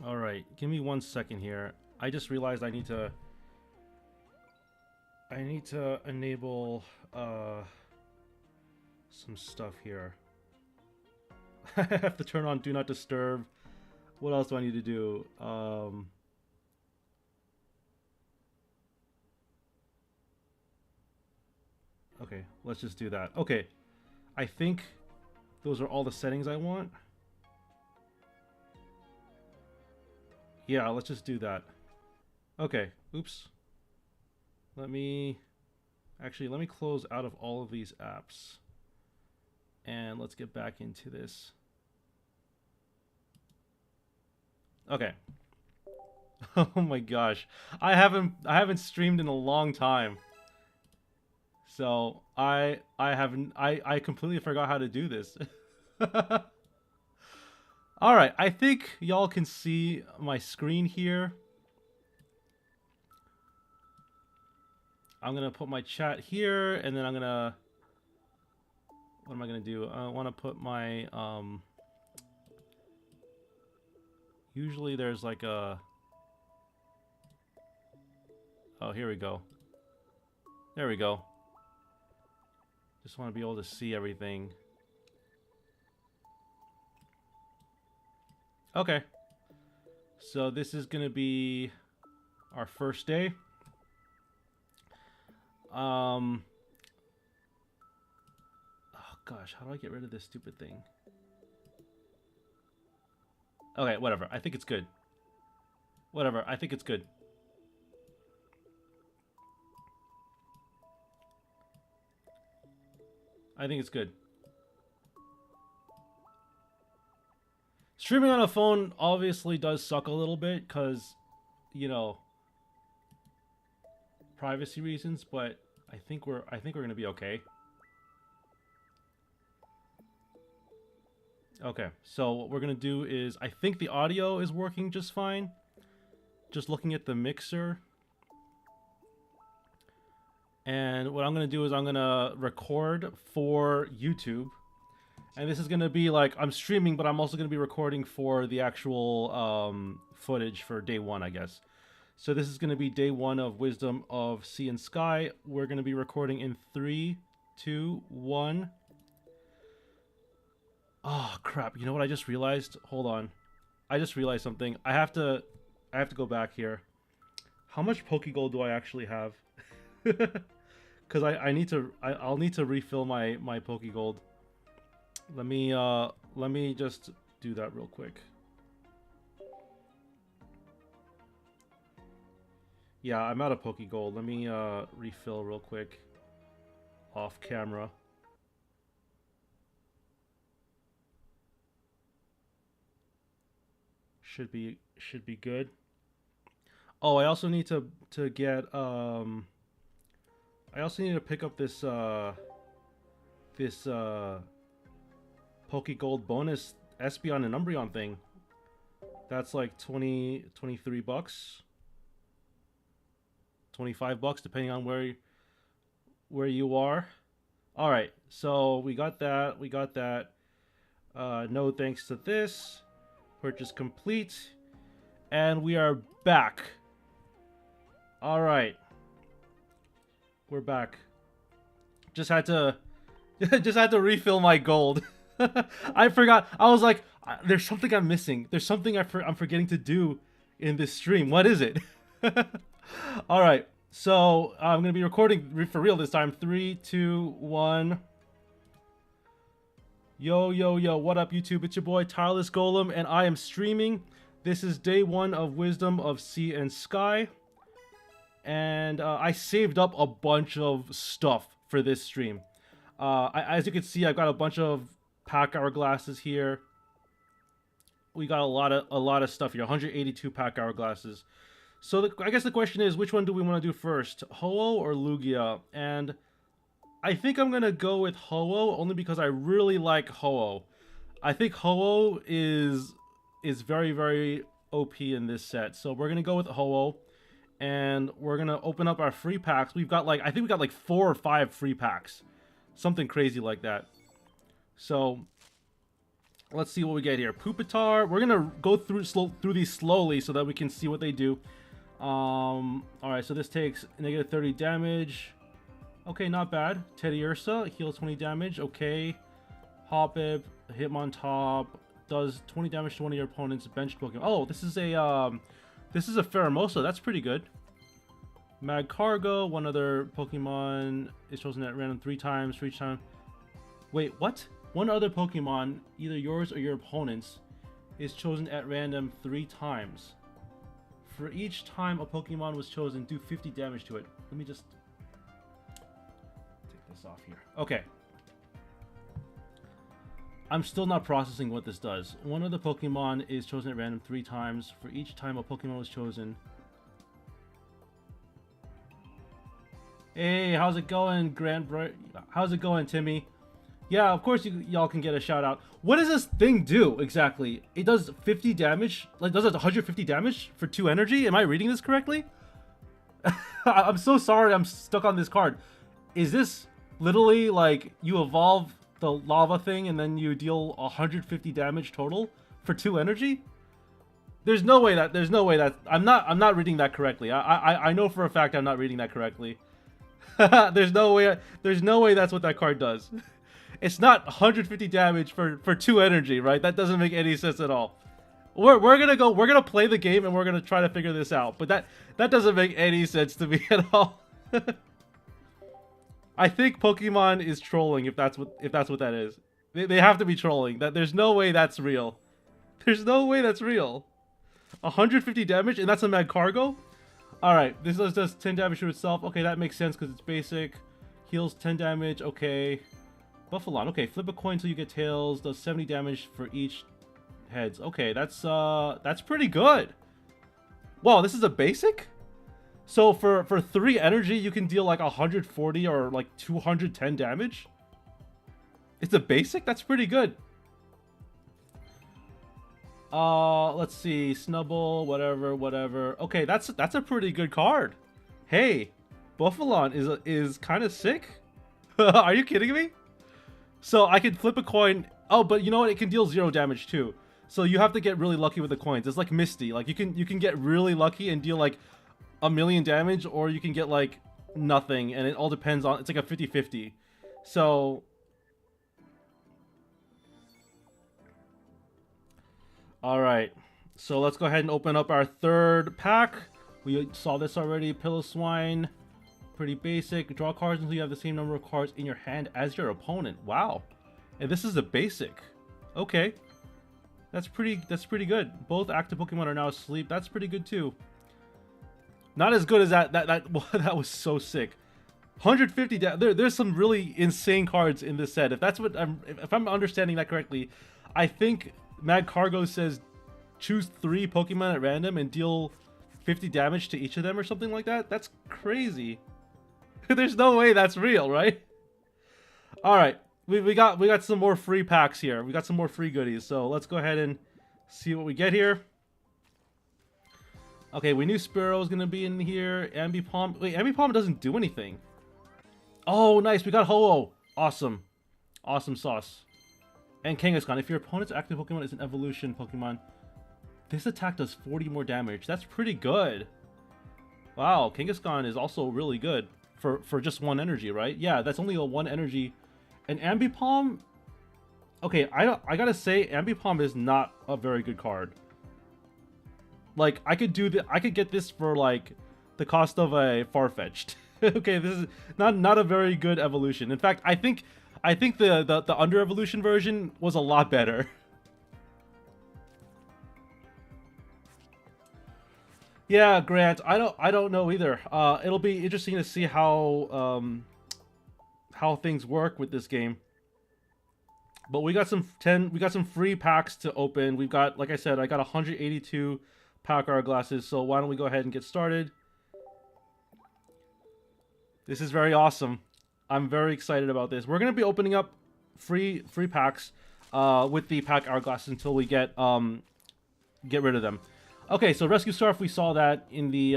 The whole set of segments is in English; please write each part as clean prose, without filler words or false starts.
All right, give me 1 second here. I just realized I need to enable some stuff here. I have to turn on Do Not Disturb. What else do I need to do? Okay, let's just do that. Okay, I think those are all the settings I want. Yeah, let's just do that. Okay, oops. Let me close out of all of these apps. And let's get back into this. Okay. Oh my gosh. I haven't streamed in a long time. So I completely forgot how to do this. All right, I think y'all can see my screen here. I'm gonna put my chat here, and then I'm gonna. What am I gonna do? I want to put my. Usually there's like a. Oh, here we go. There we go. Just want to be able to see everything. Okay. So this is gonna be our first day. Oh gosh, how do I get rid of this stupid thing? Okay, whatever. I think it's good. Whatever. I think it's good. I think it's good. Streaming on a phone obviously does suck a little bit because, you know, privacy reasons, but I think we're gonna be okay. Okay, so what we're gonna do is I think the audio is working just fine. Just looking at the mixer. And what I'm gonna do is I'm gonna record for YouTube. And this is gonna be like I'm streaming, but I'm also gonna be recording for the actual footage for day one, I guess. So this is gonna be day one of Wisdom of Sea and Sky. We're gonna be recording in 3, 2, 1. Oh crap! You know what I just realized? Hold on, I just realized something. I have to go back here. How much Pokegold do I actually have? Because I'll need to refill my Pokegold. Let me just do that real quick. Yeah, I'm out of Pokegold. Let me refill real quick. Off camera. Should be good. Oh, I also need to get I also need to pick up this Pokegold bonus Espeon and Umbreon thing. That's like 23 bucks. 25 bucks depending on where you are. All right. So, we got that. We got that. No thanks to this. Purchase complete. And we are back. All right. We're back. Just had to refill my gold. I forgot. I was like, there's something I'm missing. There's something I'm forgetting to do in this stream. What is it? All right. So I'm gonna be recording for real this time. 3, 2, 1. Yo, yo, yo. What up, YouTube? It's your boy Tireless Golem, and I am streaming. This is day one of Wisdom of Sea and Sky. And I saved up a bunch of stuff for this stream. As you can see, I've got a bunch of pack hourglasses here. We got a lot of stuff here. 182 pack hourglasses. So I guess the question is, which one do we want to do first, Ho-Oh or Lugia? And I think I'm gonna go with Ho-Oh only because I really like Ho-Oh. I think Ho-Oh is very, very OP in this set. So we're gonna go with Ho-Oh. And we're gonna open up our free packs. We've got like, I think we got like 4 or 5 free packs. Something crazy like that. So Let's see what we get here. Pupitar. We're gonna go through these slowly so that we can see what they do. All right, so this takes negative 30 damage. Okay, not bad. Teddy Ursa heals 20 damage. Okay. Hoppip, Hitmontop does 20 damage to one of your opponent's bench Pokemon. Oh, this is a Pheromosa. That's pretty good. Magcargo, one other Pokemon is chosen at random 3 times for each time. Wait, what? One other Pokemon, either yours or your opponent's, is chosen at random 3 times. For each time a Pokemon was chosen, do 50 damage to it. Let me just take this off here. Okay. I'm still not processing what this does. One of the Pokemon is chosen at random 3 times. For each time a Pokemon was chosen. Hey, how's it going, How's it going, Timmy? Yeah, of course y'all can get a shout out. What does this thing do exactly? It does 50 damage? Like, does it 150 damage for 2 energy? Am I reading this correctly? I'm so sorry I'm stuck on this card. Is this literally like you evolve the lava thing and then you deal 150 damage total for 2 energy? There's no way that I'm not reading that correctly. I know for a fact I'm not reading that correctly. There's no way that's what that card does. It's not 150 damage for 2 energy, right? That doesn't make any sense at all. We're gonna play the game and we're gonna try to figure this out. But that doesn't make any sense to me at all. I think Pokemon is trolling if that's what that is. They have to be trolling. There's no way that's real. There's no way that's real. 150 damage and that's a Magcargo? Alright, this does 10 damage to itself. Okay, that makes sense because it's basic. Heals 10 damage, okay. Buffalon, okay, flip a coin until you get tails. Does 70 damage for each heads. Okay, that's pretty good. Wow, this is a basic? So for 3 energy, you can deal like 140 or like 210 damage? It's a basic? That's pretty good. Let's see. Snubble, whatever. Okay, that's a pretty good card. Hey, Buffalon is kind of sick. Are you kidding me? So I can flip a coin. Oh, but you know what? It can deal 0 damage too. So you have to get really lucky with the coins. It's like Misty. Like you can get really lucky and deal like 1,000,000 damage, or you can get like nothing, and it all depends on. It's like a 50-50. So. Alright, so let's go ahead and open up our 3rd pack. We saw this already. Piloswine, pretty basic. Draw cards until you have the same number of cards in your hand as your opponent. Wow. And this is a basic. Okay. That's pretty good. Both active Pokemon are now asleep. That's pretty good too. Not as good as that that was so sick. 150 there's some really insane cards in this set. If that's what if I'm understanding that correctly, I think Magcargo says choose 3 Pokemon at random and deal 50 damage to each of them or something like that. That's crazy. There's no way that's real, right? All right, we got some more free packs here. We got some more free goodies. So let's go ahead and see what we get here. Okay, we knew Spearow was gonna be in here. Ambipom. Wait, Ambipom doesn't do anything. Oh, nice. We got Ho-Oh. Awesome. Awesome sauce. And Kangaskhan. If your opponent's active Pokemon is an evolution Pokemon, this attack does 40 more damage. That's pretty good. Wow, Kangaskhan is also really good for just 1 energy, right? Yeah, that's only a 1 energy. And Ambipom. Okay, I gotta say, Ambipom is not a very good card. Like I could get this for like the cost of a Farfetch'd. Okay, this is not a very good evolution. In fact, I think the under evolution version was a lot better. Yeah, Grant, I don't know either. It'll be interesting to see how things work with this game. But we got some free packs to open. We've got, like I said, I got 182 pack hourglasses. So why don't we go ahead and get started? This is very awesome. I'm very excited about this. We're gonna be opening up free packs with the pack hourglasses until we get rid of them. Okay, so Rescue Surf, we saw that in the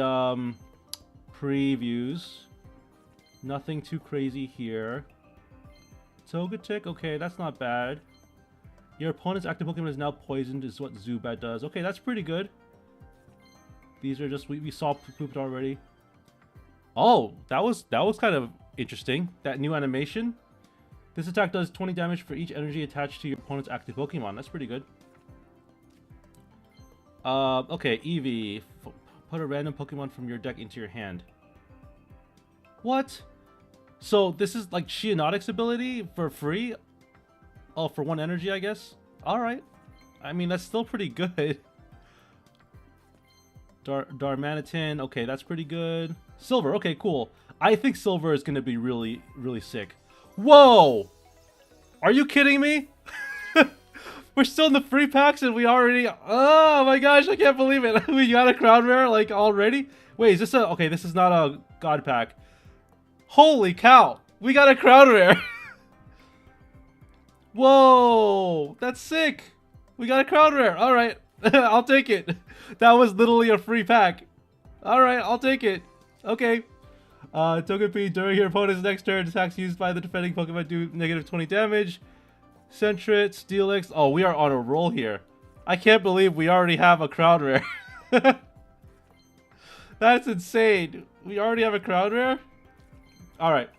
previews. Nothing too crazy here. Togetic, okay, that's not bad. Your opponent's active Pokemon is now poisoned, is what Zubat does. Okay, that's pretty good. These are just we saw pooped already. Oh, that was kind of interesting. That new animation. This attack does 20 damage for each energy attached to your opponent's active Pokemon. That's pretty good. Okay, Eevee. Put a random Pokemon from your deck into your hand. What? So this is like Shiinotic's ability for free? Oh, for 1 energy, I guess? Alright. I mean, that's still pretty good. Darmanitan. Okay, that's pretty good. Silver. Okay, cool. I think Silver is going to be really, really sick. Whoa! Are you kidding me? We're still in the free packs and we already... Oh my gosh, I can't believe it. We got a Crown Rare, like, already? Wait, is this a... Okay, this is not a God Pack. Holy cow! We got a Crown Rare! Whoa! That's sick! We got a Crown Rare! Alright, I'll take it. That was literally a free pack. Alright, I'll take it. Okay. Togepi, during your opponent's next turn, attacks used by the defending Pokemon do negative 20 damage. Sentret, Steelix. Oh, we are on a roll here. I can't believe we already have a Crown Rare. That's insane. We already have a Crown Rare? Alright.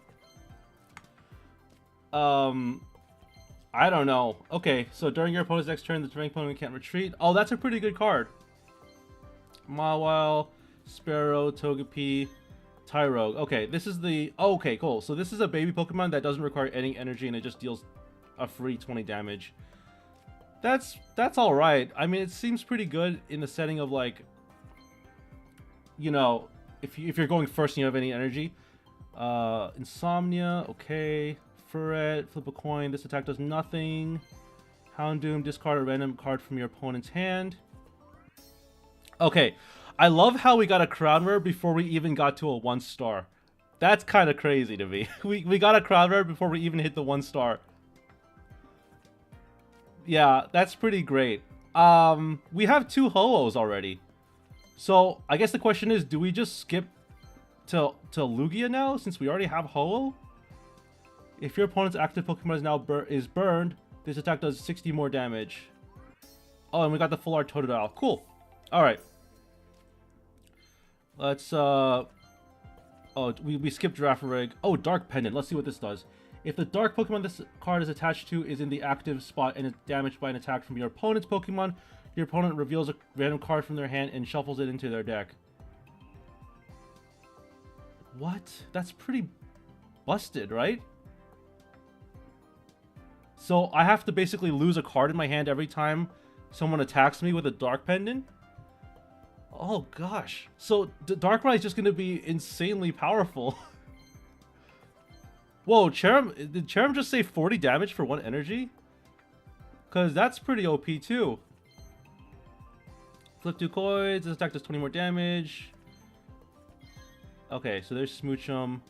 I don't know. Okay, so during your opponent's next turn, the defending opponent can't retreat. Oh, that's a pretty good card. Mawile, Sparrow, Togepi, Tyrogue. Okay, this is the... Oh, okay, cool. So this is a baby Pokemon that doesn't require any energy and it just deals a free 20 damage. That's alright. I mean, it seems pretty good in the setting of, like, you know, if you're going first and you have any energy. Insomnia, okay. Furret, flip a coin. This attack does nothing. Houndoom, discard a random card from your opponent's hand. Okay, I love how we got a Crown Rare before we even got to a 1-star. That's kind of crazy to me. we got a Crown Rare before we even hit the 1-star. Yeah, that's pretty great. We have 2 Ho-Ohs already. So, I guess the question is, do we just skip to Lugia now, since we already have Ho-Oh? If your opponent's active Pokemon is now burned, this attack does 60 more damage. Oh, and we got the full art Totodile. Cool. Alright. Let's, Oh, we skipped Girafarig. Oh, Dark Pendant. Let's see what this does. If the dark Pokemon this card is attached to is in the active spot and is damaged by an attack from your opponent's Pokemon, your opponent reveals a random card from their hand and shuffles it into their deck. What? That's pretty busted, right? So I have to basically lose a card in my hand every time someone attacks me with a Dark Pendant? Oh gosh. So Darkrai is just going to be insanely powerful. Whoa, did Cherim just say 40 damage for 1 energy? Because that's pretty OP too. Flip 2 coins, this attack does 20 more damage. Okay, so there's Smoochum.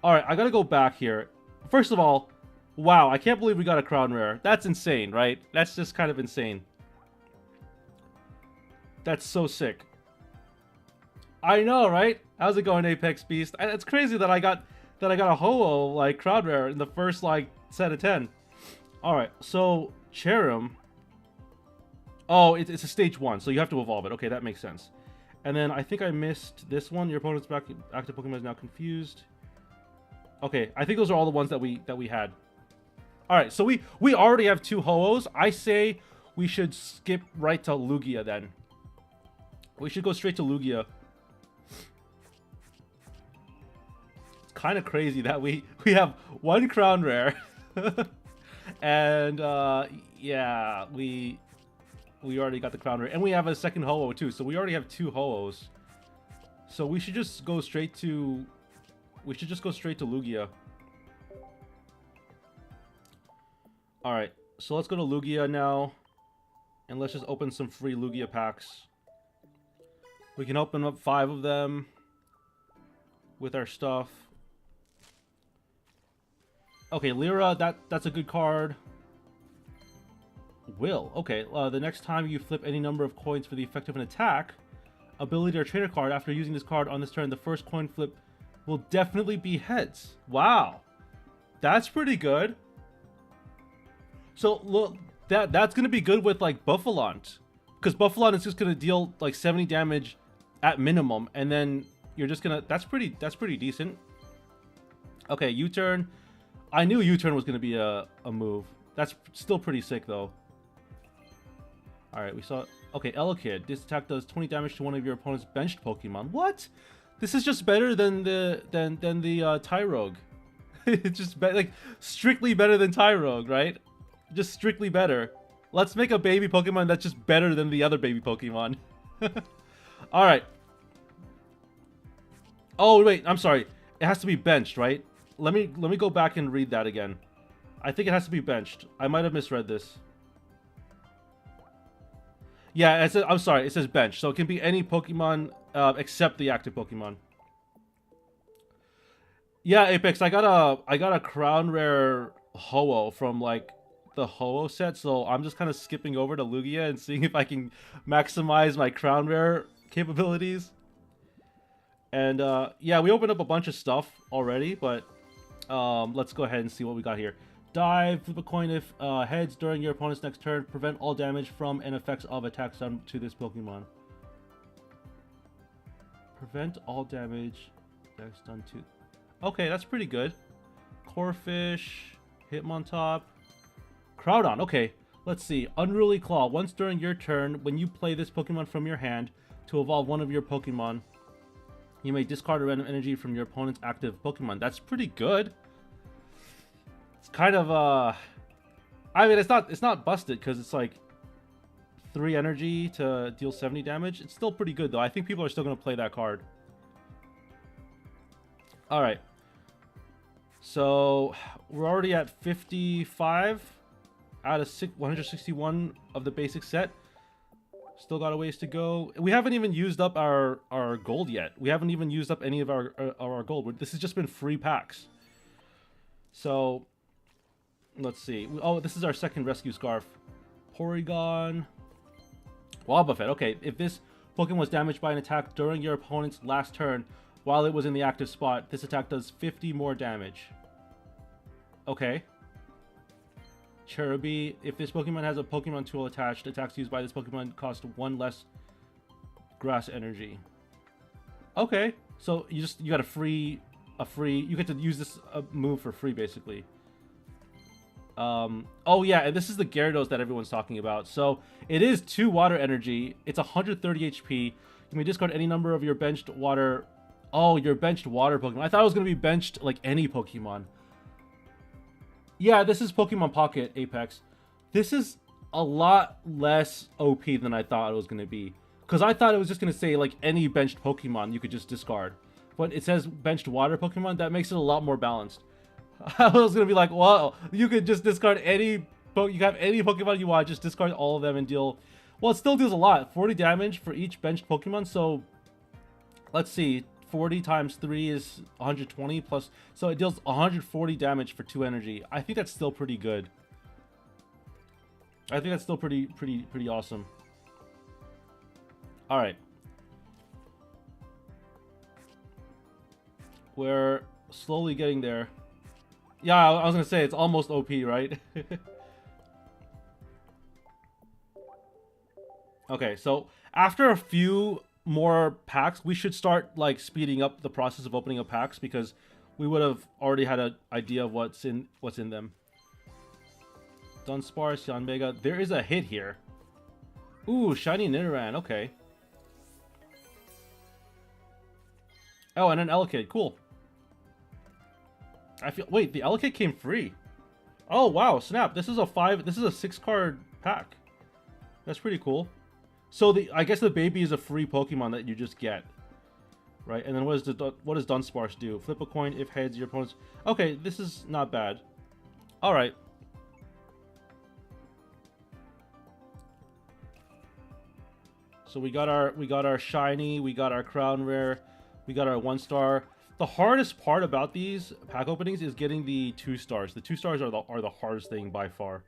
Alright, I gotta go back here. First of all, wow, I can't believe we got a Crown Rare. That's insane, right? That's just kind of insane. That's so sick. I know, right? How's it going, Apex Beast? It's crazy that I got a Ho-Oh like Crown Rare in the first like set of 10. All right, so Cherim. Oh, it's a stage 1, so you have to evolve it. Okay, that makes sense. And then I think I missed this one. Your opponent's active Pokemon is now confused. Okay, I think those are all the ones that we had. All right, so we already have 2 Ho-Ohs. I say we should skip right to Lugia then. We should go straight to Lugia. It's kind of crazy that we have 1 Crown Rare. And yeah, we already got the Crown Rare, and we have a second Ho-Oh too. So we already have 2 Ho-Ohs. So we should just go straight to Lugia. All right, so let's go to Lugia now, and let's just open some free Lugia packs. We can open up 5 of them with our stuff. Okay, Lyra, that's a good card. Will. Okay, the next time you flip any number of coins for the effect of an attack, ability or trainer card, after using this card on this turn, the first coin flip will definitely be heads. Wow. That's pretty good. So look, that's gonna be good with like Buffalont, because Buffalont is just gonna deal like 70 damage at minimum, and then you're just gonna. That's pretty decent. Okay, U-turn. I knew U-turn was gonna be a move. That's still pretty sick though. All right, we saw. Okay, Elekid. This attack does 20 damage to one of your opponent's benched Pokemon. What? This is just better than the Tyrogue. It's just like strictly better than Tyrogue, right? Just strictly better. Let's make a baby Pokemon that's just better than the other baby Pokemon. All right. Oh wait, I'm sorry. It has to be benched, right? Let me go back and read that again. I think it has to be benched. I might have misread this. Yeah, I'm sorry. It says bench, so it can be any Pokemon except the active Pokemon. Yeah, Apex. I got a Crown Rare Ho-Oh from like the Ho-Oh set, so I'm just kind of skipping over to Lugia and seeing if I can maximize my Crown Rare capabilities. And yeah, we opened up a bunch of stuff already, but let's go ahead and see what we got here. Dive, flip a coin if heads during your opponent's next turn. Prevent all damage from and effects of attacks done to this Pokemon. Prevent all damage attacks done to... Okay, that's pretty good. Corphish, Hitmontop, Groudon. Okay, let's see. Unruly Claw. Once during your turn, when you play this Pokemon from your hand to evolve one of your Pokemon, you may discard a random energy from your opponent's active Pokemon. That's pretty good. It's kind of I mean, it's not busted because it's like 3 energy to deal 70 damage. It's still pretty good though. I think people are still going to play that card. All right. So we're already at 55 out of 161 of the basic set. Still got a ways to go. We haven't even used up our gold yet. We haven't even used up any of our gold. This has just been free packs. So let's see. Oh, this is our second rescue scarf. Porygon. Wobbuffet. Okay, if this Pokemon was damaged by an attack during your opponent's last turn while it was in the active spot, this attack does 50 more damage. Okay. Cherubi. If this Pokemon has a Pokemon tool attached, attacks used by this Pokemon cost 1 less grass energy. Okay. So you got you get to use this move for free basically. Oh yeah, and this is the Gyarados that everyone's talking about. So it is 2 water energy. It's 130 HP. You may discard any number of your benched water. Oh, your benched water Pokemon. I thought it was gonna be benched like any Pokemon. Yeah, this is Pokemon Pocket Apex. This is a lot less OP than I thought it was gonna be. Because I thought it was just gonna say like any benched Pokemon you could just discard. But it says benched water Pokemon. That makes it a lot more balanced. I was gonna be like, well, you could just discard any. You have any Pokemon you want, just discard all of them and deal. Well, it still deals a lot. 40 damage for each benched Pokemon. So, let's see. 40 times 3 is 120 plus. So it deals 140 damage for 2 energy. I think that's still pretty good. I think that's still pretty awesome. All right. We're slowly getting there. Yeah, I was gonna say it's almost OP, right? Okay, so after a few more packs, we should start like speeding up the process of opening up packs because we would have already had an idea of what's in them. Dunsparce, Yanmega. There is a hit here. Ooh, shiny Nidoran. Okay. Oh, and an Elekid. Cool. Wait, the Elekid came free. Oh wow, snap. This is a 6-card pack. That's pretty cool. So I guess the baby is a free Pokemon that you just get. Right? And then what does Dunsparce do? Flip a coin if heads your opponent's. Okay, this is not bad. All right. So we got our shiny, we got our crown rare, we got our 1-star. The hardest part about these pack openings is getting the 2 stars. The 2 stars are the hardest thing by far.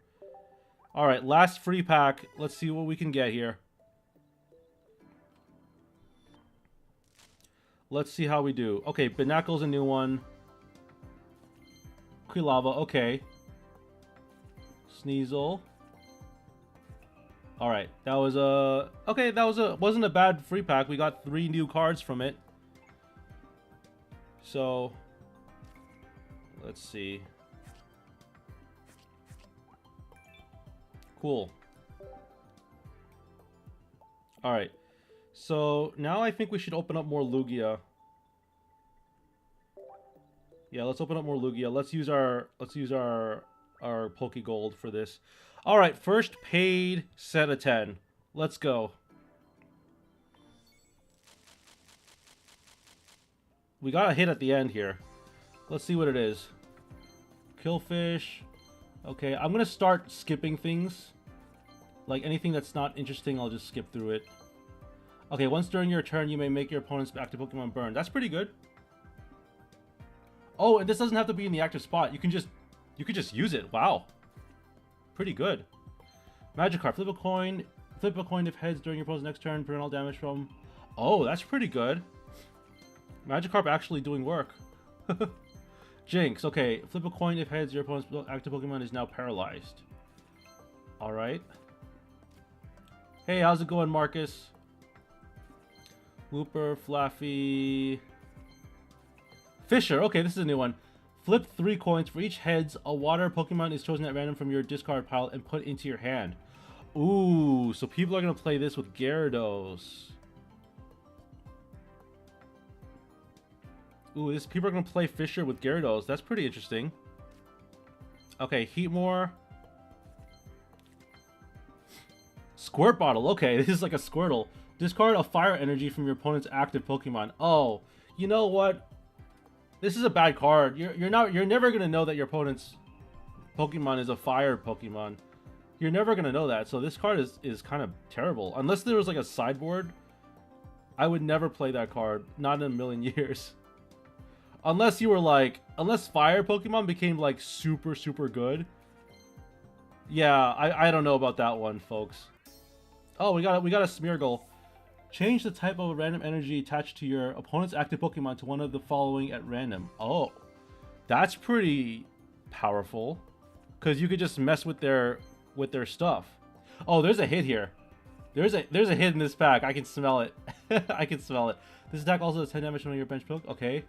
All right, last free pack. Let's see what we can get here. Let's see how we do. Okay, Binacle's a new one. Quilava, okay. Sneasel. All right, that was a okay. That was wasn't a bad free pack. We got 3 new cards from it. So let's see. Cool. All right. So now I think we should open up more Lugia. Yeah, let's open up more Lugia. Let's use our Pokegold for this. All right, first paid set of 10. Let's go. We got a hit at the end here. Let's see what it is. Killfish. Okay, I'm gonna start skipping things. Like anything that's not interesting, I'll just skip through it. Okay, once during your turn, you may make your opponent's active Pokemon burn. That's pretty good. Oh, and this doesn't have to be in the active spot. You could just use it. Wow. Pretty good. Magikarp, flip a coin. Flip a coin if heads during your opponent's next turn. Prevent all damage from... Oh, that's pretty good. Magikarp actually doing work. Jinx, okay. Flip a coin if heads, your opponent's active Pokemon is now paralyzed. Alright. Hey, how's it going, Marcus? Whooper, Flaffy... Fisher, okay, this is a new one. Flip 3 coins. For each heads, a water Pokemon is chosen at random from your discard pile and put into your hand. Ooh, so people are going to play this with Gyarados. Ooh, people are going to play Fisher with Gyarados. That's pretty interesting. Okay, Heatmore. Squirt Bottle. Okay, this is like a Squirtle. Discard a fire energy from your opponent's active Pokemon. Oh, you know what? This is a bad card. You're never gonna know that your opponent's Pokemon is a fire Pokemon. You're never gonna know that. So this card is kind of terrible. Unless there was like a sideboard, I would never play that card. Not in a million years. Unless you were like, unless fire Pokemon became like super good. Yeah, I don't know about that one, folks. Oh, we got a Smeargle. Change the type of random energy attached to your opponent's active Pokemon to one of the following at random. Oh, that's pretty powerful, because you could just mess with their stuff. Oh, there's a hit here. There's a hit in this pack. I can smell it. I can smell it. This attack also does 10 damage on your bench poke. Okay.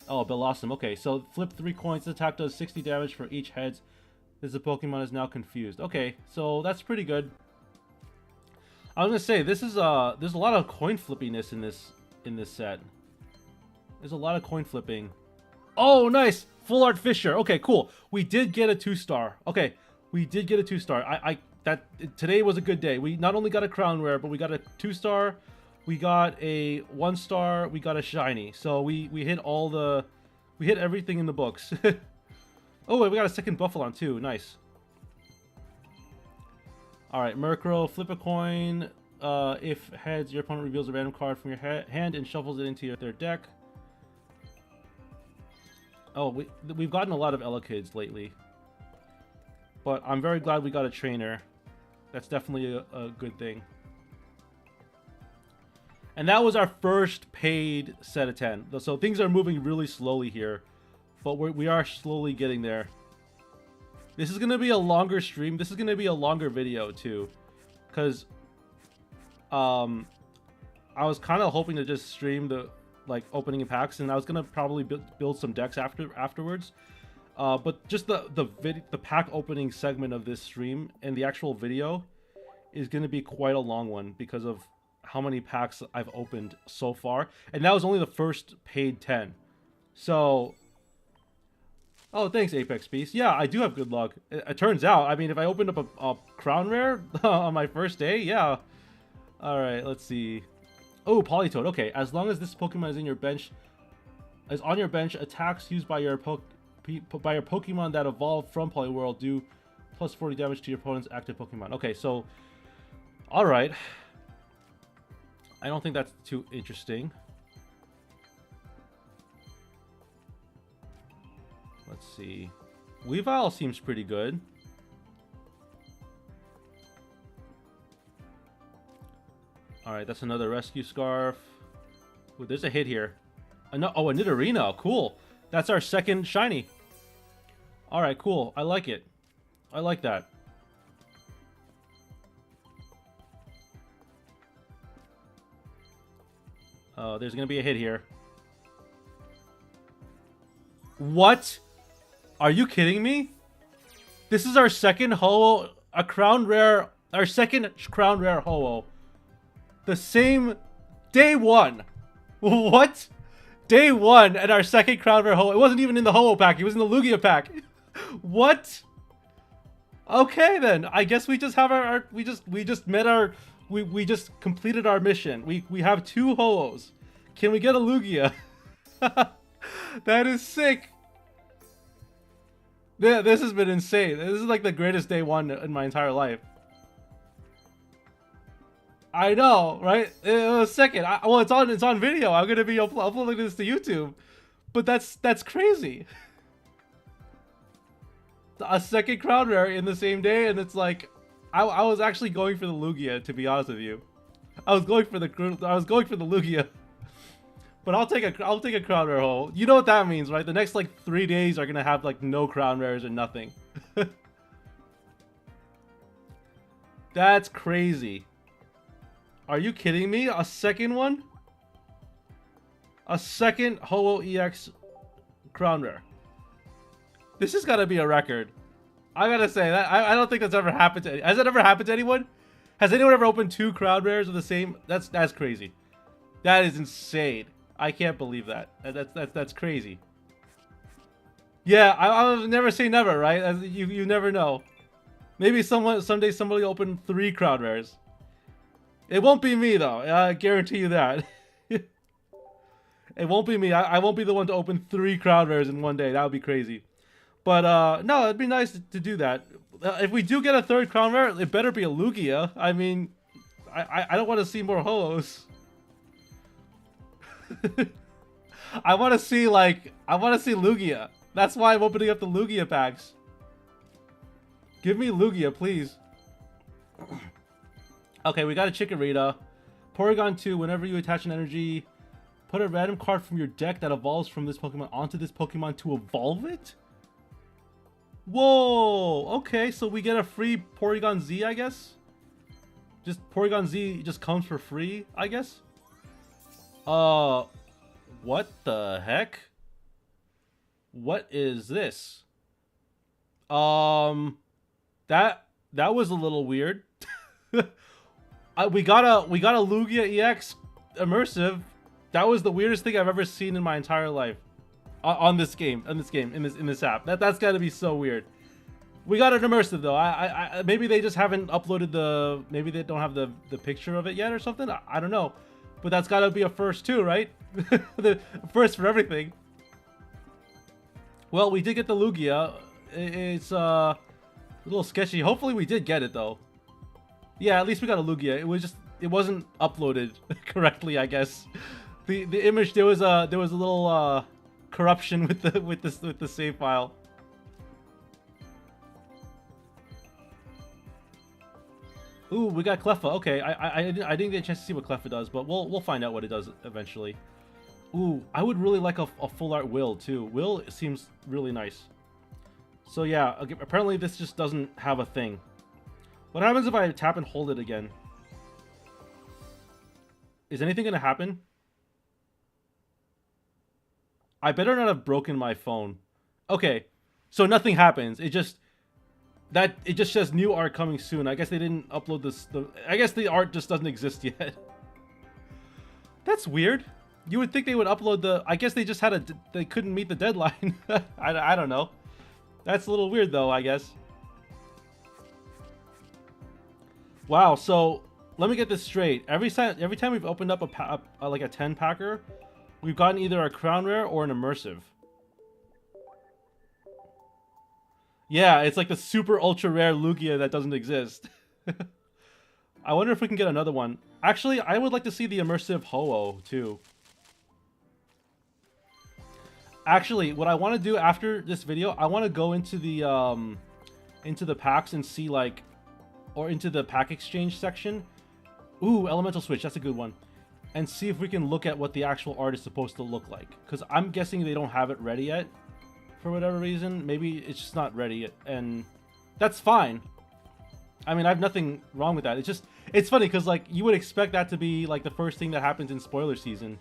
Oh, Bellossom. Okay, so flip 3 coins. This attack does 60 damage for each heads. This Pokemon is now confused. Okay, so that's pretty good. I was gonna say this is there's a lot of coin flippiness in this set. There's a lot of coin flipping. Oh, nice! Full Art Fisher. Okay, cool. We did get a 2-star. Okay, we did get a 2-star. Today was a good day. We not only got a Crown Rare, but we got a 2-star. We got a 1-star. We got a shiny. So we hit we hit everything in the books. Oh, wait, we got a second Buffalon too. Nice. Alright, Murkrow, flip a coin. If heads, your opponent reveals a random card from your hand and shuffles it into their deck. Oh, we've gotten a lot of Elekid's lately. But I'm very glad we got a trainer. That's definitely a good thing. And that was our first paid set of 10. So things are moving really slowly here. But we are slowly getting there. This is going to be a longer stream. This is going to be a longer video, too. Because I was kind of hoping to just stream the opening packs. And I was going to probably build some decks afterwards. But just the pack opening segment of this stream and the actual video is going to be quite a long one. Because of how many packs I've opened so far. And that was only the first paid 10. So... Oh, thanks, Apex Beast. Yeah, I do have good luck. It turns out, I mean, if I opened up a Crown Rare on my first day, yeah. Alright, let's see. Oh, Politoed. Okay, as long as this Pokemon is on your bench, attacks used by your Pokemon that evolved from Poliwhirl do plus 40 damage to your opponent's active Pokemon. Okay, so... Alright. I don't think that's too interesting. Let's see. Weavile seems pretty good. Alright, that's another Rescue Scarf. Ooh, there's a hit here. Oh, a Nidorino. Cool. That's our second shiny. Alright, cool. I like it. I like that. Oh, there's gonna be a hit here. What? Are you kidding me? This is our second ho-oh, a crown rare, our second crown rare ho-oh. The same day one. What? Day one and our second crown rare ho-oh. It wasn't even in the ho-oh pack. It was in the Lugia pack. What? Okay then. I guess we just have we just met our we just completed our mission. We have 2 ho-ohs. Can we get a Lugia? That is sick. Yeah, this has been insane. This is like the greatest day one in my entire life. I know, right? It was second. Well, it's on video. I'm gonna be uploading this to YouTube, but that's crazy. A second crown rare in the same day, and it's like, I was actually going for the Lugia, to be honest with you. I was going for the Lugia. But I'll take a crown rare hole. You know what that means, right? The next like 3 days are gonna have like no crown rares or nothing. That's crazy. Are you kidding me? A second one? A second Ho-Oh EX crown rare. This has gotta be a record. I gotta say that I don't think that's ever happened to has that ever happened to anyone? Has anyone ever opened 2 crown rares of the same? That's crazy. That is insane. I can't believe that. That's crazy. Yeah, I'll never say never, right? As you never know. Maybe someday somebody will open 3 crown rares. It won't be me though. I guarantee you that. It won't be me. I won't be the one to open 3 crown rares in one day. That would be crazy. But no, it'd be nice to do that. If we do get a 3rd crown rare, it better be a Lugia. I mean, I don't want to see more Ho-Ohs. I want to see Lugia. That's why I'm opening up the Lugia packs. Give me Lugia, please. Okay, we got a Chikorita. Porygon 2, whenever you attach an energy, put a random card from your deck that evolves from this Pokemon onto this Pokemon to evolve it? Whoa! Okay, so we get a free Porygon Z, I guess? Just Porygon Z just comes for free, I guess? What the heck? What is this? That was a little weird. We got a Lugia EX immersive. That was the weirdest thing I've ever seen in my entire life. On this app. That's got to be so weird. We got an immersive though. Maybe they just haven't uploaded maybe they don't have the picture of it yet or something. I don't know. But that's got to be a first too, right? The first for everything. Well, we did get the Lugia. It's a little sketchy. Hopefully we did get it though. Yeah, at least we got a Lugia. It wasn't uploaded correctly, I guess. The image, there was a little corruption with the save file. Ooh, we got Cleffa. Okay, I didn't get a chance to see what Cleffa does, but we'll find out what it does eventually. Ooh, I would really like a full art Will too. Will seems really nice. So yeah, okay, apparently this just doesn't have a thing. What happens if I tap and hold it again? Is anything gonna happen? I better not have broken my phone. Okay, so nothing happens. It just says new art coming soon. I guess they didn't upload this. I guess the art just doesn't exist yet. That's weird. You would think they would upload the. I guess they just they couldn't meet the deadline. I don't know. That's a little weird though, I guess. Wow. So let me get this straight. Every time we've opened up like a 10-packer, we've gotten either a crown rare or an immersive. Yeah, it's like the super ultra rare Lugia that doesn't exist. I wonder if we can get another one. Actually, I would like to see the immersive Ho-Oh too. Actually, what I want to do after this video, I want to go into the packs and see like, or into the pack exchange section. Ooh, Elemental Switch, that's a good one. And see if we can look at what the actual art is supposed to look like. Because I'm guessing they don't have it ready yet. For whatever reason. Maybe it's just not ready yet. And That's fine. I mean, I have nothing wrong with that. It's just, it's funny because like you would expect that to be like the first thing that happens in spoiler season.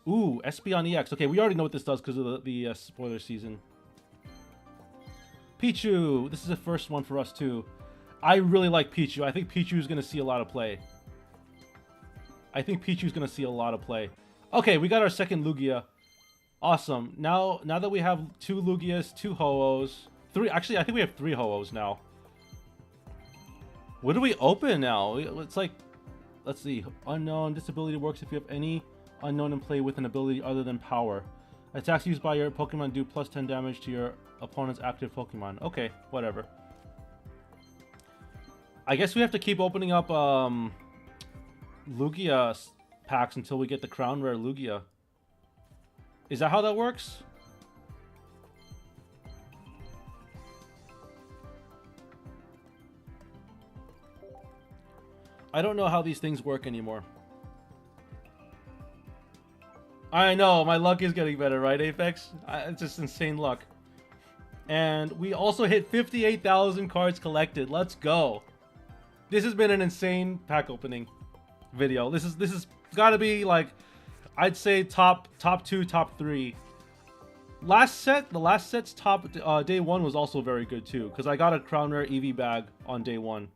Ooh, Espeon EX. Okay, we already know what this does because of the spoiler season. Pichu. This is the first one for us too. I really like Pichu. I think Pichu's going to see a lot of play. Okay, we got our second Lugia. Awesome. Now that we have 2 Lugias, 2 Ho-Ohs, 3. Actually, I think we have 3 Ho-Ohs now. What do we open now? It's like, let's see. Unknown. This ability works if you have any unknown in play with an ability other than power. Attacks used by your Pokemon do plus 10 damage to your opponent's active Pokemon. Okay, whatever. I guess we have to keep opening up Lugia packs until we get the Crown Rare Lugia. Is that how that works? I don't know how these things work anymore. I know, my luck is getting better, right, Apex? It's just insane luck. And we also hit 58,000 cards collected. Let's go. This has been an insane pack opening video. This is gotta be like, I'd say top 2, top 3. The last set's top day 1 was also very good too, because I got a Crown Rare EV bag on day 1.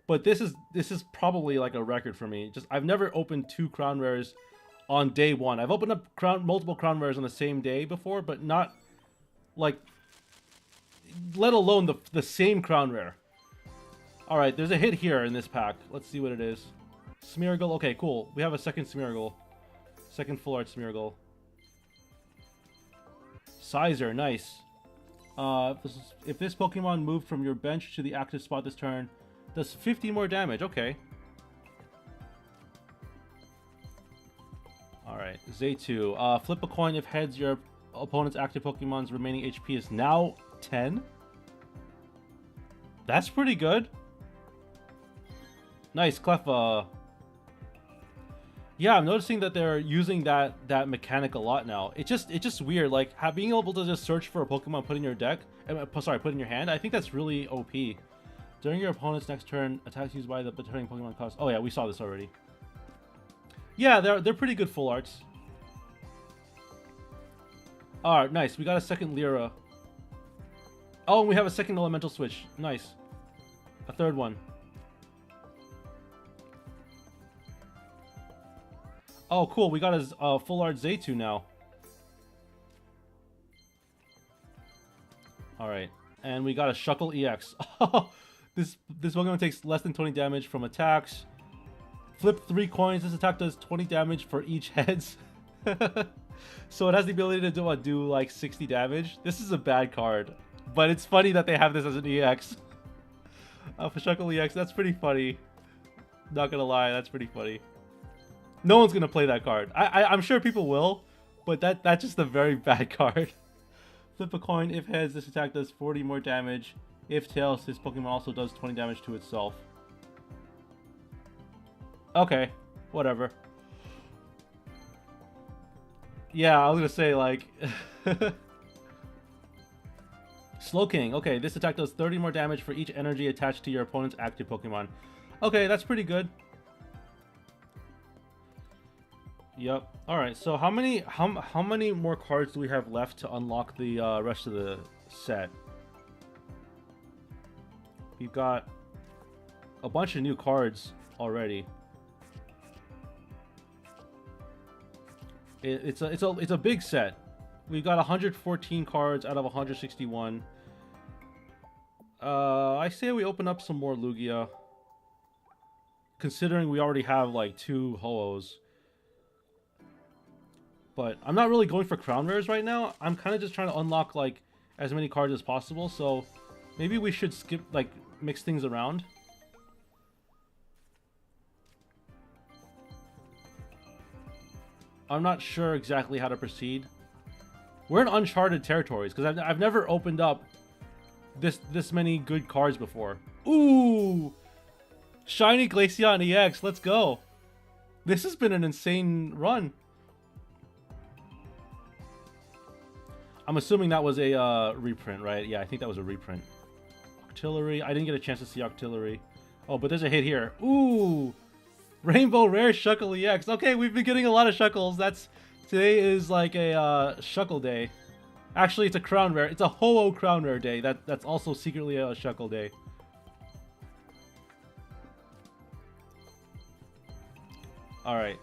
But this is probably like a record for me. Just I've never opened 2 Crown Rares on day 1. I've opened up multiple Crown Rares on the same day before, but not like, let alone the same Crown Rare. All right, there's a hit here in this pack. Let's see what it is. Smeargle. Okay, cool. We have a second Smeargle. Second full art Smeargle. Sizer, nice. If this Pokemon moved from your bench to the active spot this turn, does 50 more damage. Okay. Alright, Zaytu. Flip a coin if heads, your opponent's active Pokemon's remaining HP is now 10. That's pretty good. Nice, Cleffa. Yeah, I'm noticing that they're using that mechanic a lot now. It's just weird, like being able to just search for a Pokemon, put in your deck, put in your hand. I think that's really OP. During your opponent's next turn, attacks used by the returning Pokemon cost. Oh yeah, we saw this already. Yeah, they're pretty good full arts. All right, nice. We got a second Lyra. Oh, and we have a second elemental switch. Nice. A third one. Oh, cool. We got his full art Zaytu now. Alright. And we got a Shuckle EX. This Pokemon takes less than 20 damage from attacks. Flip 3 coins. This attack does 20 damage for each heads. So it has the ability to do like 60 damage. This is a bad card. But it's funny that they have this as an EX. For Shuckle EX, that's pretty funny. Not gonna lie, that's pretty funny. No one's gonna play that card. I'm sure people will, but that's just a very bad card. Flip a coin. If heads, this attack does 40 more damage. If tails, this Pokemon also does 20 damage to itself. Okay, whatever. Yeah, I was gonna say like... Slowking. Okay, this attack does 30 more damage for each energy attached to your opponent's active Pokemon. Okay, that's pretty good. Yep. All right. So how many more cards do we have left to unlock the rest of the set? We've got a bunch of new cards already. It's a big set. We've got 114 cards out of 161. I say we open up some more Lugia, considering we already have like 2 Ho-Ohs. But I'm not really going for Crown Rares right now. I'm kind of just trying to unlock like as many cards as possible. So maybe we should skip, like, mix things around. I'm not sure exactly how to proceed. We're in uncharted territories because I've never opened up this many good cards before. Ooh! Shiny Glaceon EX, let's go. This has been an insane run. I'm assuming that was a reprint, right? Yeah, I think that was a reprint. Octillery. I didn't get a chance to see Octillery. Oh, but there's a hit here. Ooh! Rainbow Rare Shuckle EX. Okay, we've been getting a lot of Shuckles. Today is like a Shuckle day. Actually, it's a Crown Rare. It's a Ho-Oh Crown Rare day. That's also secretly a Shuckle day. Alright.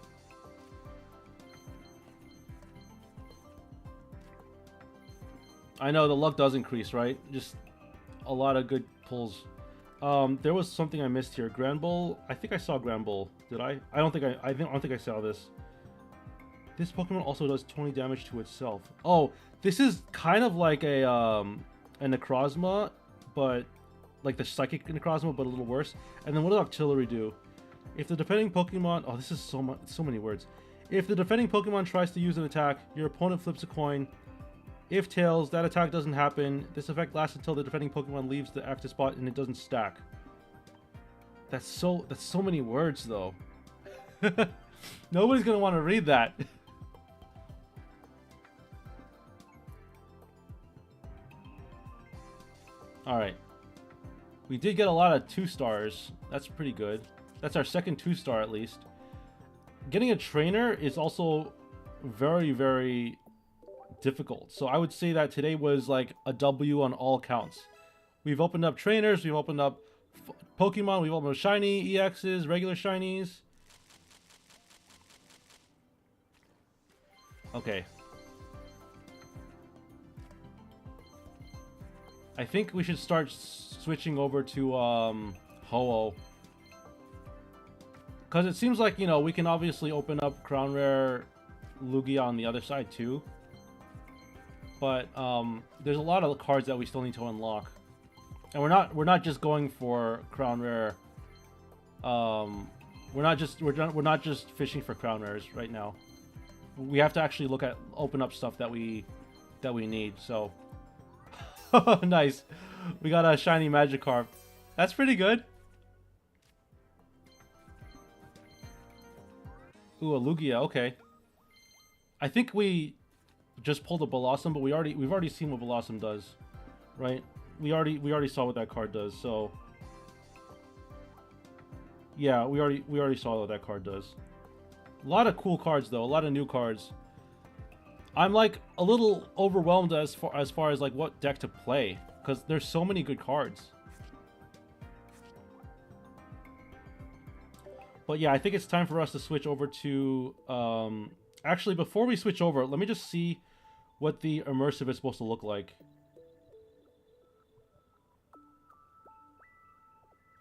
I know the luck does increase, right? Just a lot of good pulls. There was something I missed here. Grand Bull. I think I saw Grand Bull. Did I? I don't think I saw this. This Pokemon also does 20 damage to itself. Oh, this is kind of like a Necrozma, but like the Psychic Necrozma, but a little worse. And then what does Octillery do? If the defending Pokemon... Oh, this is so many words. If the defending Pokemon tries to use an attack, your opponent flips a coin. If tails, that attack doesn't happen. This effect lasts until the defending Pokemon leaves the active spot and it doesn't stack. That's so many words, though. Nobody's gonna want to read that. Alright. We did get a lot of 2-stars. That's pretty good. That's our second 2-star at least. Getting a trainer is also very, very difficult. So I would say that today was like a W on all counts. We've opened up trainers, we've opened up Pokemon, we've opened up shiny EXs, regular shinies. Okay. I think we should start switching over to Ho-Oh. Because it seems like, you know, we can obviously open up Crown Rare Lugia on the other side too. But there's a lot of cards that we still need to unlock. And we're not just going for Crown Rare. We're not just fishing for Crown Rares right now. We have to actually open up stuff that we need. So nice. We got a shiny Magikarp. That's pretty good. Ooh, a Lugia. Okay. I think we just pulled a Blossom, but we've already seen what Blossom does, right? We already saw what that card does. So yeah, we already saw what that card does. A lot of cool cards though. A lot of new cards. I'm like a little overwhelmed as far as like what deck to play, because there's so many good cards. But yeah, I think it's time for us to switch over to... actually, before we switch over, let me just see what the immersive is supposed to look like.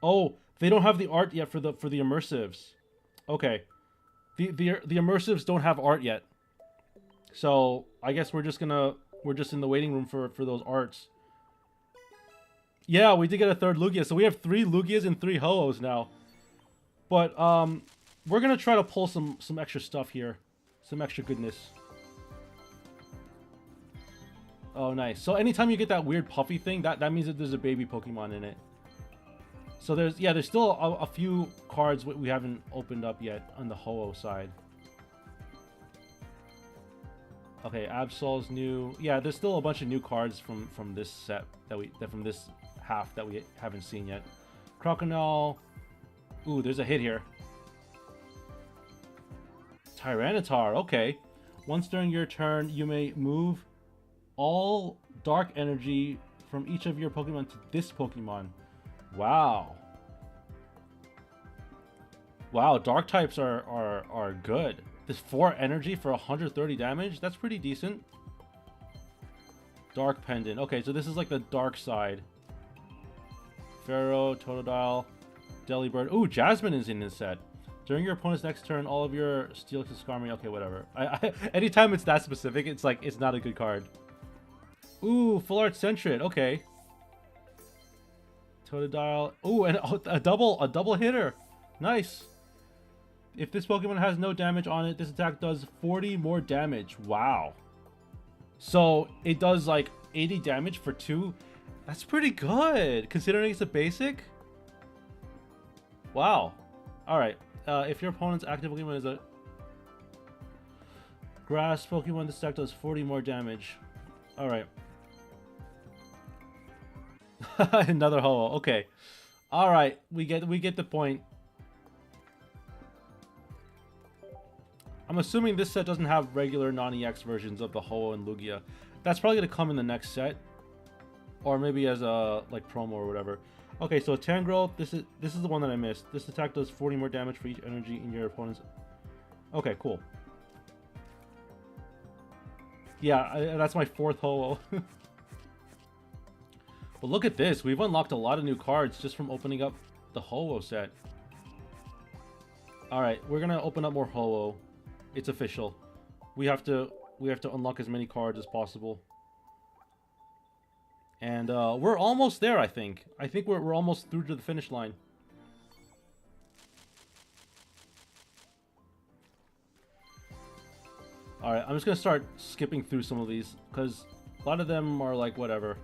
Oh, they don't have the art yet for the immersives. Okay, the immersives don't have art yet. So I guess we're just in the waiting room for those arts. Yeah, we did get a third Lugia, so we have 3 Lugias and 3 Ho-Ohs now. But we're gonna try to pull some extra stuff here, some extra goodness. Oh, nice. So anytime you get that weird puffy thing, that means that there's a baby Pokemon in it. So there's still a few cards we haven't opened up yet on the Ho-Oh side. Okay, Absol's new. Yeah, there's still a bunch of new cards from this set from this half that we haven't seen yet. Crocodile. Ooh, there's a hit here. Tyranitar, okay. Once during your turn, you may move all dark energy from each of your Pokemon to this Pokemon. Wow. Wow, dark types are good. This 4 energy for 130 damage, that's pretty decent. Dark Pendant. Okay, so this is like the dark side. Pharaoh, Totodile, Delibird. Ooh, Jasmine is in this set. During your opponent's next turn, all of your Steelix and Skarmory. Okay, whatever. Anytime it's that specific, it's like it's not a good card. Ooh, Full Art Sentret. Okay. Totodile. Ooh, and a double hitter. Nice. If this Pokemon has no damage on it, this attack does 40 more damage. Wow. So it does like 80 damage for 2. That's pretty good considering it's a basic. Wow. Alright. If your opponent's active Pokemon is a grass Pokemon, this attack does 40 more damage. Alright. Another Ho-Oh. Okay. All right. We get the point. I'm assuming this set doesn't have regular non-EX versions of the Ho-Oh and Lugia. That's probably gonna come in the next set, or maybe as a like promo or whatever. Okay, so Tangrowth. This is the one that I missed. This attack does 40 more damage for each energy in your opponent's. Okay, cool. Yeah, that's my 4th Ho-Oh. But look at this. We've unlocked a lot of new cards just from opening up the Ho-Oh set. Alright, we're gonna open up more Ho-Oh. It's official. We have to unlock as many cards as possible. And we're almost there, I think. I think we're almost through to the finish line. Alright, I'm just gonna start skipping through some of these, because a lot of them are like, whatever.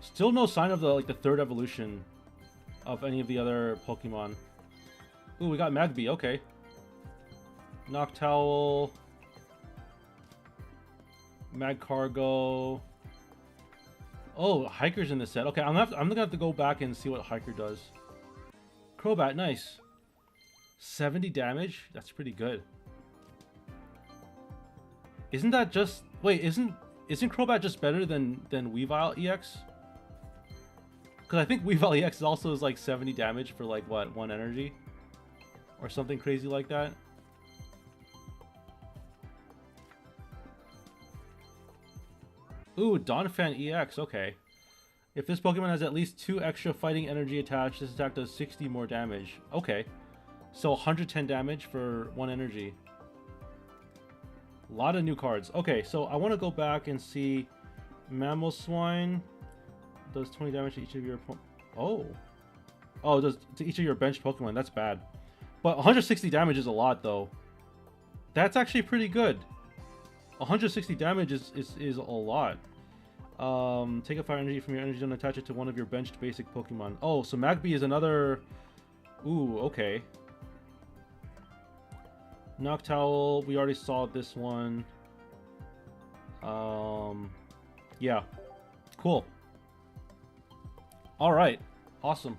Still no sign of the 3rd evolution of any of the other Pokemon. Ooh, we got Magby, okay. Noctowl. Magcargo. Oh, Hiker's in the set. Okay, I'm gonna have to go back and see what Hiker does. Crobat, nice. 70 damage? That's pretty good. Isn't that just... Wait, isn't Crobat just better than Weavile EX? Because I think Weavile EX also is like 70 damage for like, what, 1 energy? Or something crazy like that. Ooh, Donphan EX, okay. If this Pokemon has at least 2 extra fighting energy attached, this attack does 60 more damage. Okay. So 110 damage for 1 energy. A lot of new cards. Okay, so I want to go back and see Mamoswine does 20 damage to each of your... Oh, it does to each of your benched Pokemon. That's bad. But 160 damage is a lot, though. That's actually pretty good. 160 damage is a lot. Take a fire energy from your energy zone and attach it to one of your benched basic Pokemon. Oh, so Magby is another... Ooh, okay. Noctowl, we already saw this one. Yeah. Cool. Alright. Awesome.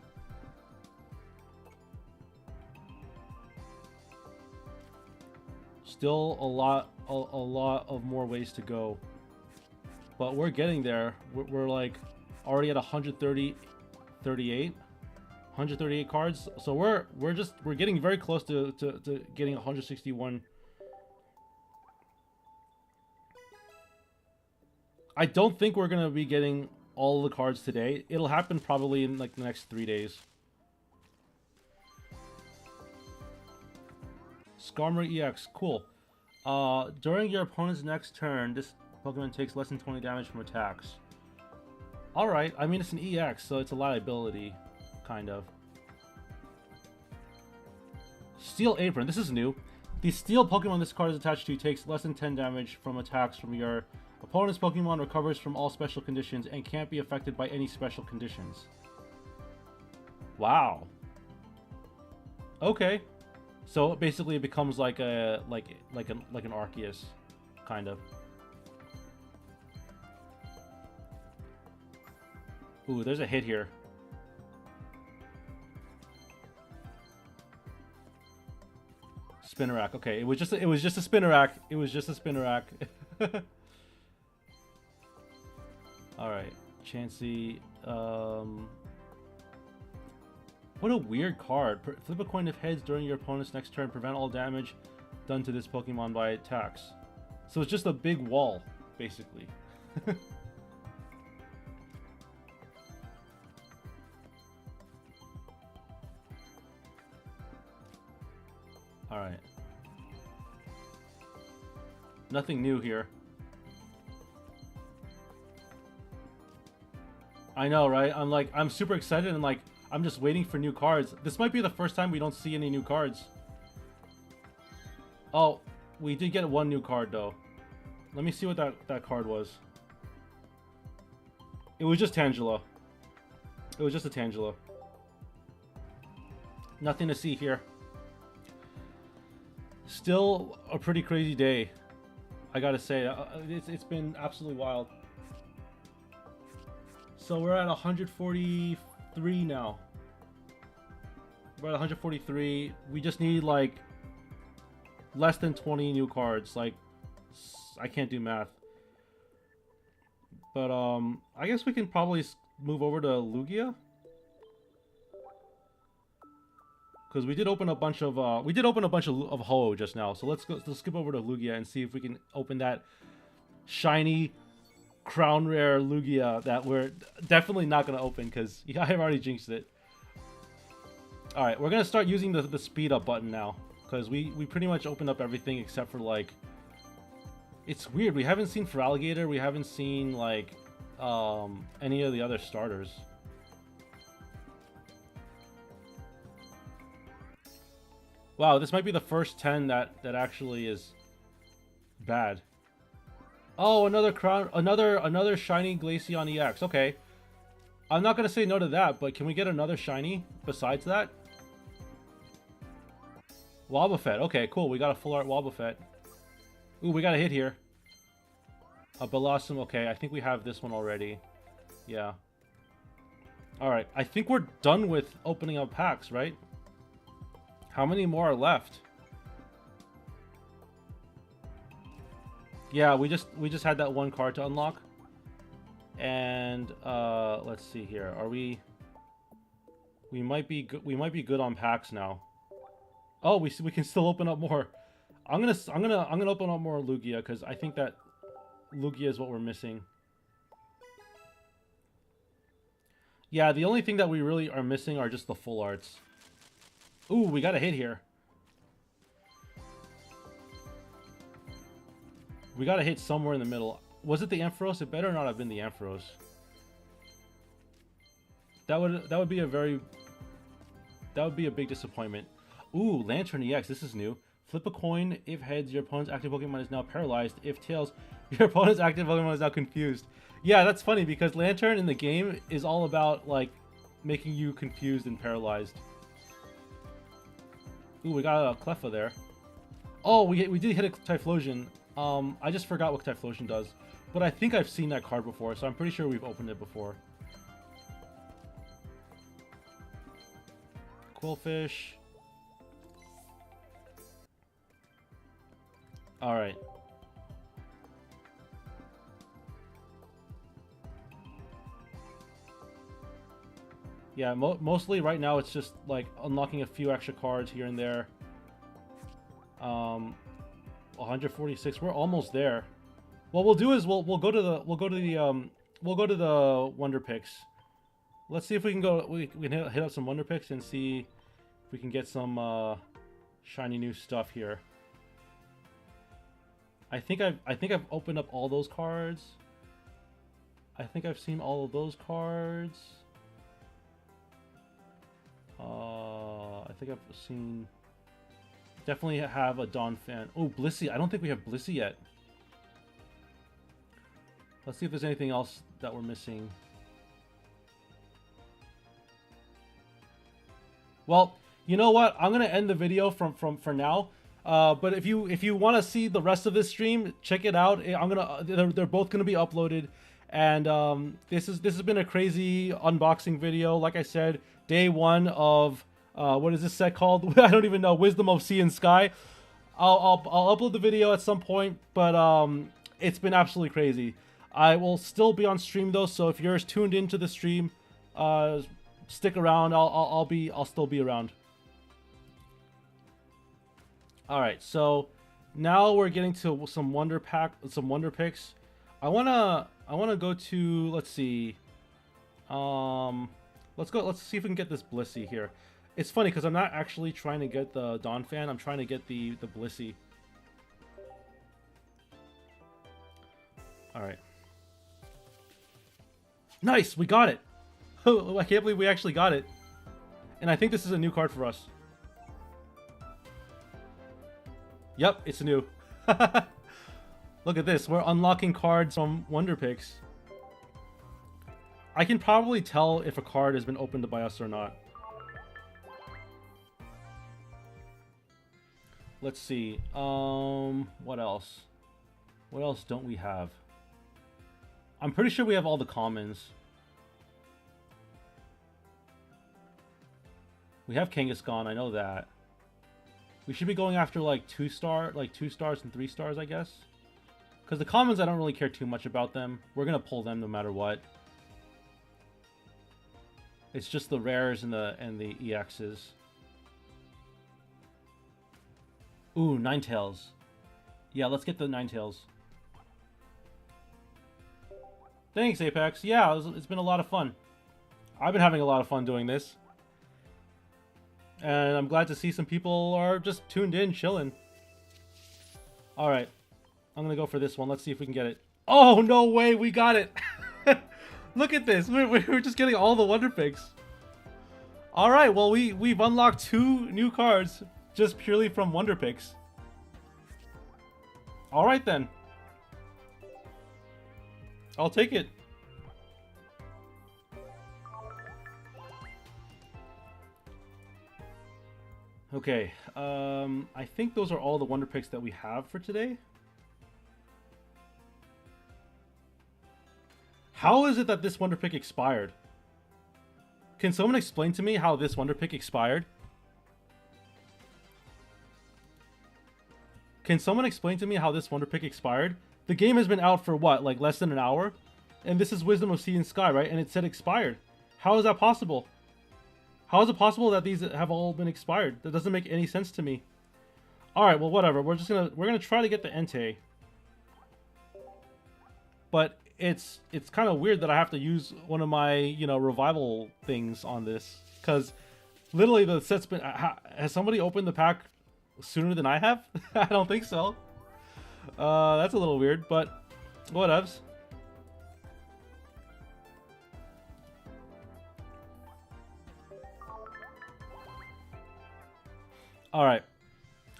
Still a lot of more ways to go. But we're getting there. We're like already at 138 cards. So we're getting very close to getting 161. I don't think we're gonna be getting all the cards today. It'll happen probably in like the next 3 days. Skarmory EX, cool. During your opponent's next turn, this Pokemon takes less than 20 damage from attacks. Alright, I mean it's an EX, so it's a liability, kind of. Steel Apron, this is new. The steel Pokemon this card is attached to takes less than 10 damage from attacks from your opponent's Pokemon, recovers from all special conditions, and can't be affected by any special conditions. Wow. Okay. So basically it becomes like a like an Arceus, kind of. Ooh, there's a hit here. Spinarak. Okay, it was just a Spinarak. It was just a Spinarak. All right, Chansey. What a weird card. Flip a coin of heads during your opponent's next turn. Prevent all damage done to this Pokemon by attacks. So it's just a big wall, basically. Alright. Nothing new here. I know, right? I'm super excited and like, I'm just waiting for new cards. This might be the first time we don't see any new cards. Oh, we did get 1 new card though. Let me see what that card was. It was just Tangela. It was just a Tangela. Nothing to see here. Still a pretty crazy day, I gotta say. It's been absolutely wild. So we're at 143 now. We're at 143. We just need like less than 20 new cards. Like, I can't do math. But I guess we can probably move over to Lugia. Because we did open a bunch of of Ho just now. So let's skip over to Lugia and see if we can open that shiny crown rare Lugia that we're definitely not gonna open because I've already jinxed it. All right, we're gonna start using the speed up button now because we pretty much opened up everything except for like. It's weird. We haven't seen for Alligator. We haven't seen like any of the other starters. Wow, this might be the first 10 that actually is bad. Oh, another crown, another shiny Glaceon EX. Okay, I'm not gonna say no to that, but can we get another shiny besides that? Wobbuffet. Okay, cool. We got a full art Wobbuffet. Ooh, we got a hit here. A Blossom. Okay, I think we have this one already. Yeah. All right, I think we're done with opening up packs, right? How many more are left? Yeah, we just had that one card to unlock. And let's see here. Are we might be good on packs now. Oh, we can still open up more. I'm gonna open up more Lugia because I think that Lugia is what we're missing. Yeah, the only thing that we really are missing are just the full arts. Ooh, we got a hit here. We got a hit somewhere in the middle. Was it the Ampharos? It better not have been the Ampharos. That would be a big disappointment. Ooh, Lantern EX. This is new. Flip a coin. If heads, your opponent's active Pokemon is now paralyzed. If tails, your opponent's active Pokemon is now confused. Yeah, that's funny because Lantern in the game is all about like making you confused and paralyzed. Ooh, we got a Cleffa there. Oh, we did hit a Typhlosion. I just forgot what Typhlosion does. But I think I've seen that card before, so I'm pretty sure we've opened it before. Quillfish. Alright. Yeah, mostly right now it's just like unlocking a few extra cards here and there. 146. We're almost there. What we'll do is we'll go to the Wonder Picks. Let's see if we can go. We can hit up some Wonder Picks and see if we can get some shiny new stuff here. I think I've opened up all those cards. I think I've seen all of those cards. I think I've seen. Definitely have a Dawn fan. Oh, Blissey. I don't think we have Blissey yet. Let's see if there's anything else that we're missing. Well, you know what? I'm gonna end the video for now. But if you want to see the rest of this stream, check it out. They're both gonna be uploaded, and this has been a crazy unboxing video. Like I said, day one of what is this set called? I don't even know. Wisdom of Sea and Sky. I'll upload the video at some point, but it's been absolutely crazy. I will still be on stream though, so if you're tuned into the stream, stick around. I'll still be around. All right, so now we're getting to some Wonder Picks. I wanna go to, let's see. Let's see if we can get this Blissey here. It's funny because I'm not actually trying to get the Dawn fan. I'm trying to get the Blissey. All right. Nice, we got it. I can't believe we actually got it. And I think this is a new card for us. Yep, it's new. Look at this. We're unlocking cards from Wonder Picks. I can probably tell if a card has been opened by us or not. Let's see. What else? What else don't we have? I'm pretty sure we have all the commons. We have Kangaskhan, I know that. We should be going after like 2-star, like 2 stars and 3 stars, I guess. Because the commons, I don't really care too much about them. We're gonna pull them no matter what. It's just the rares and the EXs. Ooh, Ninetales. Yeah, let's get the Ninetales. Thanks, Apex. Yeah, it's been a lot of fun. I've been having a lot of fun doing this. And I'm glad to see some people are just tuned in, chilling. Alright. I'm gonna go for this one. Let's see if we can get it. Oh, no way, we got it! Look at this. We're just getting all the Wonder Picks. Alright, well, we've unlocked 2 new cards just purely from Wonder Picks. Alright then. I'll take it. Okay, I think those are all the Wonder Picks that we have for today. How is it that this Wonder Pick expired? Can someone explain to me how this Wonder Pick expired? Can someone explain to me how this Wonder Pick expired? The game has been out for what, like less than an hour? And this is Wisdom of Sea and Sky, right? And it said expired. How is that possible? How is it possible that these have all been expired? That doesn't make any sense to me. Alright, well whatever. We're gonna try to get the Entei. But it's kind of weird that I have to use one of my, you know, revival things on this. Because literally the set's been... Has somebody opened the pack sooner than I have? I don't think so. That's a little weird, but whatevs. Alright.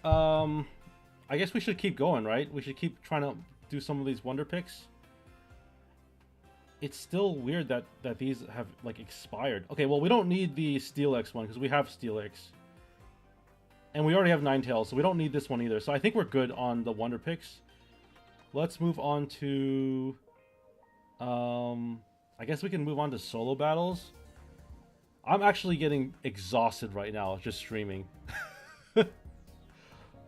I guess we should keep going, right? We should keep trying to do some of these Wonder Picks. It's still weird that these have, like, expired. Okay, well, we don't need the Steelix one, because we have Steelix. And we already have Ninetales, so we don't need this one either. So I think we're good on the Wonder Picks. Let's move on to... I guess we can move on to solo battles. I'm actually getting exhausted right now, just streaming.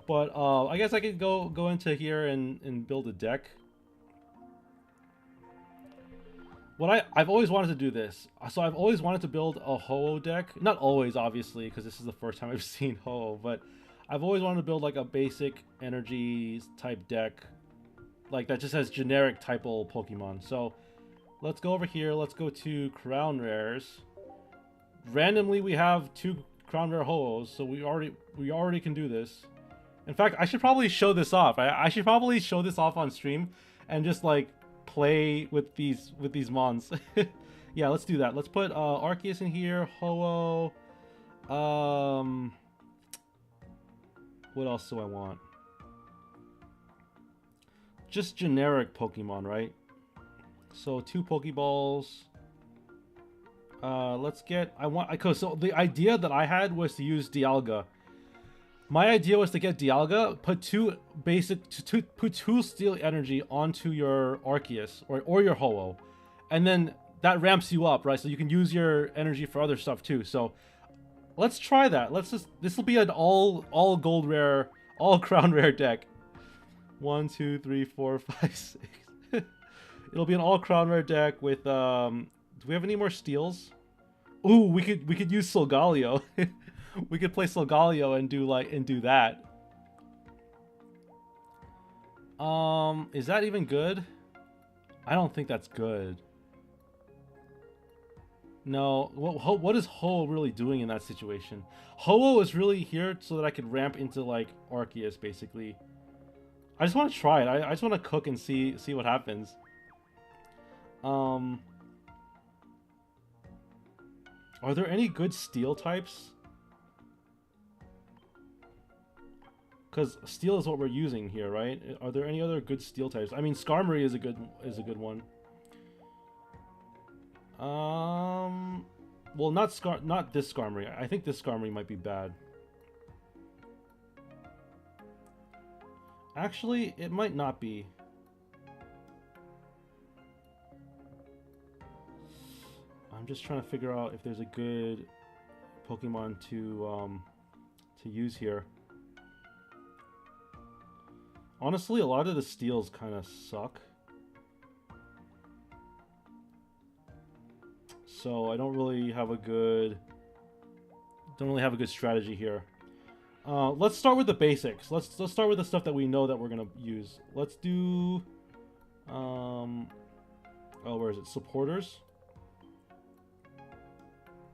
But I guess I could go into here and build a deck. I've always wanted to do this. So I've always wanted to build a Ho-Oh deck. Not always, obviously, because this is the first time I've seen Ho-Oh, but I've always wanted to build like a basic energy type deck, like that just has generic typal Pokemon. So let's go over here. Let's go to Crown Rares. Randomly, we have 2 Crown Rare Ho-Ohs, so we already can do this. In fact, I should probably show this off. I should probably show this off on stream and just like play with these mons. Yeah, let's do that. Let's put Arceus in here, Ho-Oh. What else do I want? Just generic Pokemon, right? So 2 Pokeballs. Let's get... So the idea that I had was to use Dialga. My idea was to get Dialga, put 2 Steel Energy onto your Arceus or your Ho-Oh, and then that ramps you up, right? So you can use your energy for other stuff too. So let's try that. This will be an all gold rare, all crown rare deck. 1, 2, 3, 4, 5, 6. It'll be an all crown rare deck with do we have any more steals? Ooh, we could use Solgaleo. We could play Solgaleo and do that. Is that even good? I don't think that's good. No, what is Ho really doing in that situation? Ho is really here so that I could ramp into like Arceus, basically. I just want to try it. I just want to cook and see what happens. Are there any good steel types? Because steel is what we're using here, right? Are there any other good steel types? I mean, Skarmory is a good one. Well, not this Skarmory. I think this Skarmory might be bad. Actually, it might not be. I'm just trying to figure out if there's a good Pokemon to use here. Honestly, a lot of the steals kind of suck. So I don't really have a good strategy here. Let's start with the basics. Let's start with the stuff that we know that we're gonna use. Let's do where is it? Supporters.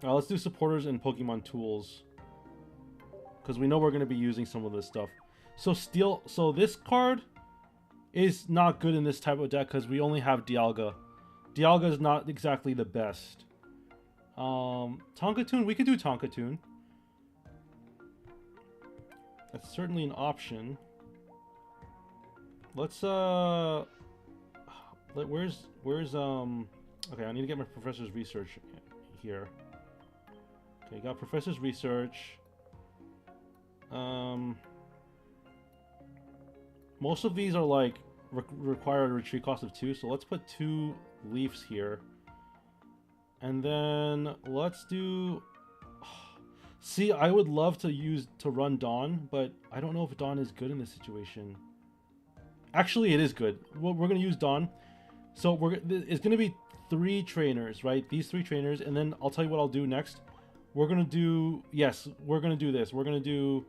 Let's do supporters and Pokemon tools, because we know we're gonna be using some of this stuff. So this card is not good in this type of deck because we only have Dialga. Dialga is not exactly the best. Tonkatoon, we could do Tonkatoon. That's certainly an option. Let's where's okay, I need to get my professor's research here. Okay, got professor's research. Most of these are like require a retreat cost of 2, so let's put 2 Leafs here. And then let's do... See, I would love to run Dawn, but I don't know if Dawn is good in this situation. Actually, it is good. We're going to use Dawn. So it's going to be 3 trainers, right? These 3 trainers, and then I'll tell you what I'll do next. We're going to do... Yes, we're going to do this. We're going to do...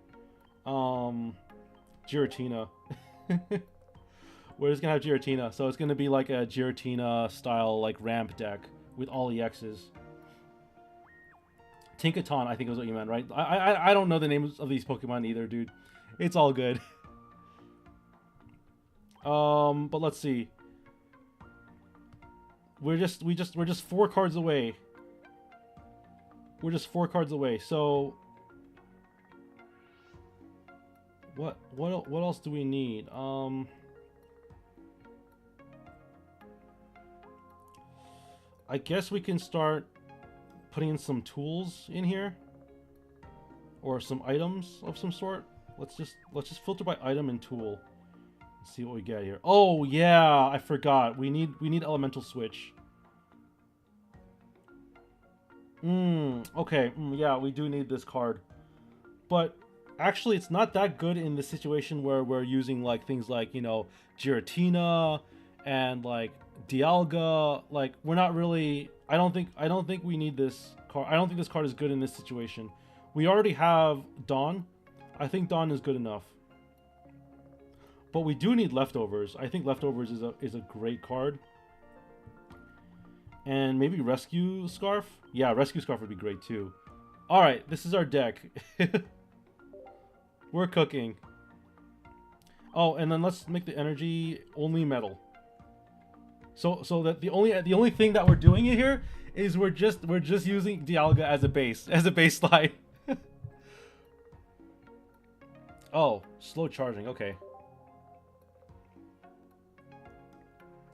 Giratina. We're just going to have Giratina. So it's going to be like a Giratina style like ramp deck with all EXs. Tinkaton, I think is what you meant, right? I don't know the names of these Pokemon either, dude. It's all good. But let's see. We're just 4 cards away. We're just 4 cards away. So what else do we need? I guess we can start putting in some tools in here, or some items of some sort. Let's just filter by item and tool and see what we get here. Oh yeah, I forgot. We need elemental switch. Okay. Yeah, we do need this card. But actually, it's not that good in the situation where we're using like things like, you know, Giratina and like Dialga. Like, we're not really... I don't think we need this card. I don't think this card is good in this situation. We already have Dawn. I think Dawn is good enough. But we do need Leftovers. I think Leftovers is a great card. And maybe Rescue Scarf? Yeah, Rescue Scarf would be great too. Alright, this is our deck. We're cooking. Oh, and then let's make the energy only metal. So that the only thing that we're doing here is we're just using Dialga as a baseline. Oh, slow charging. Okay.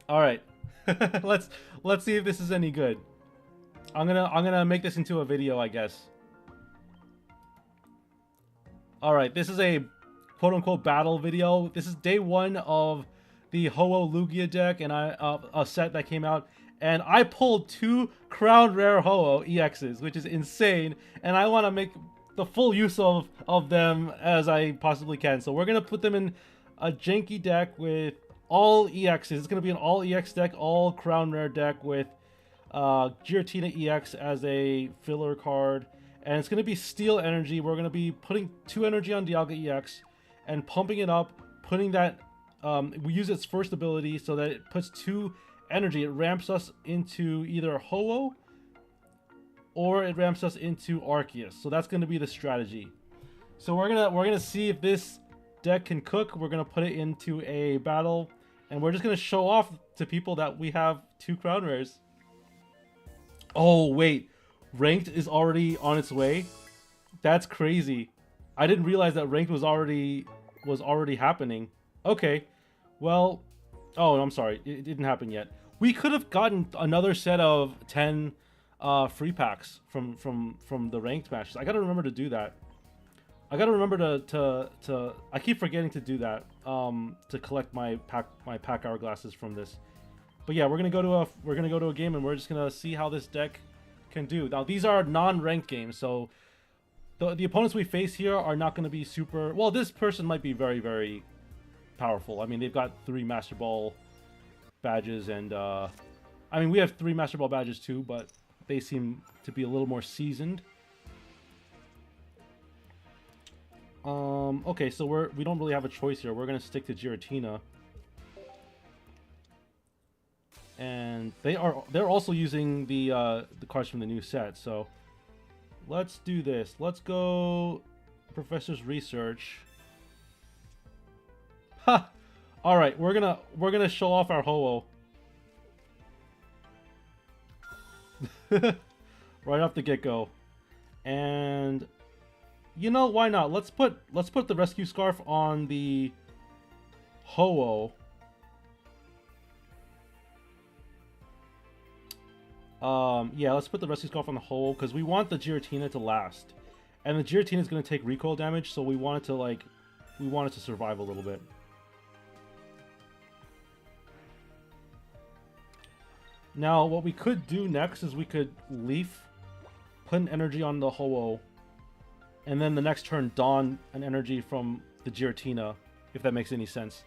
All right. let's see if this is any good. I'm gonna make this into a video, I guess. All right, this is a quote-unquote battle video. This is day 1 of the Ho-Oh Lugia deck, and a set that came out, and I pulled 2 Crown Rare Ho-Oh EXs, which is insane, and I want to make the full use of them as I possibly can. So we're gonna put them in a janky deck with all EXs. It's gonna be an all EX deck, all Crown Rare deck with Giratina EX as a filler card, and it's gonna be Steel Energy. We're gonna be putting 2 energy on Dialga EX and pumping it up, putting that. We use its first ability so that it puts 2 energy. It ramps us into either Ho-Oh or it ramps us into Arceus. So that's going to be the strategy. So we're gonna see if this deck can cook. We're gonna put it into a battle, and we're just gonna show off to people that we have 2 Crown Rares. Oh wait, Ranked is already on its way. That's crazy. I didn't realize that Ranked was already happening. Okay, well, oh, I'm sorry, it didn't happen yet. We could have gotten another set of 10 free packs from the ranked matches. I gotta remember to do that. I gotta remember to I keep forgetting to do that to collect my pack hourglasses from this. But yeah, we're gonna go to a game, and we're just gonna see how this deck can do. Now these are non-ranked games, so the opponents we face here are not going to be super... Well, this person might be very, very powerful. I mean, they've got 3 Master Ball badges, and I mean, we have 3 Master Ball badges too, but they seem to be a little more seasoned. Okay, so we don't really have a choice here. We're gonna stick to Giratina, and they're also using the cards from the new set. So let's do this. Let's go Professor's Research. Ha! All right, we're gonna show off our Ho-Oh. Right off the get-go. And you know, why not? Let's put the Rescue Scarf on the Ho-Oh. Yeah, let's put the Rescue Scarf on the Ho-Oh because we want the Giratina to last. And the Giratina is going to take recoil damage, so we want it to survive a little bit. Now, what we could do next is we could Leaf, put an energy on the Ho-Oh, and then the next turn Dawn an energy from the Giratina, if that makes any sense.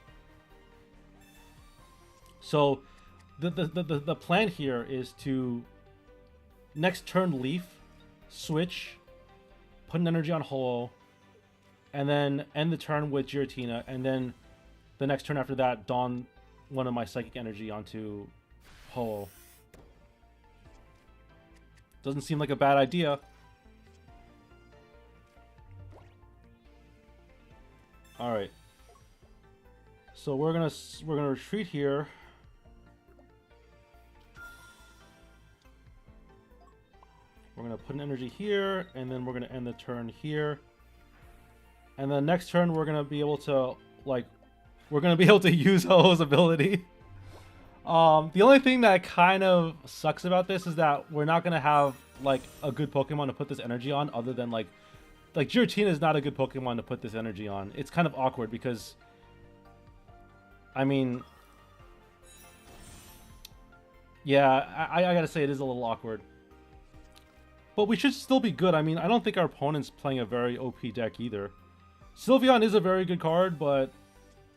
So, the plan here is to next turn Leaf, switch, put an energy on Ho-Oh, and then end the turn with Giratina, and then the next turn after that Dawn one of my Psychic Energy onto Ho-Oh. Doesn't seem like a bad idea. All right. So we're gonna retreat here. We're gonna put an energy here, and then we're gonna end the turn here. And then next turn we're gonna be able to use Ho-Oh's ability. The only thing that kind of sucks about this is that we're not gonna have like a good Pokemon to put this energy on, other than like Giratina is not a good Pokemon to put this energy on. It's kind of awkward because, I mean, yeah, I gotta say it is a little awkward. But we should still be good. I mean, I don't think our opponent's playing a very OP deck either. Sylveon is a very good card, but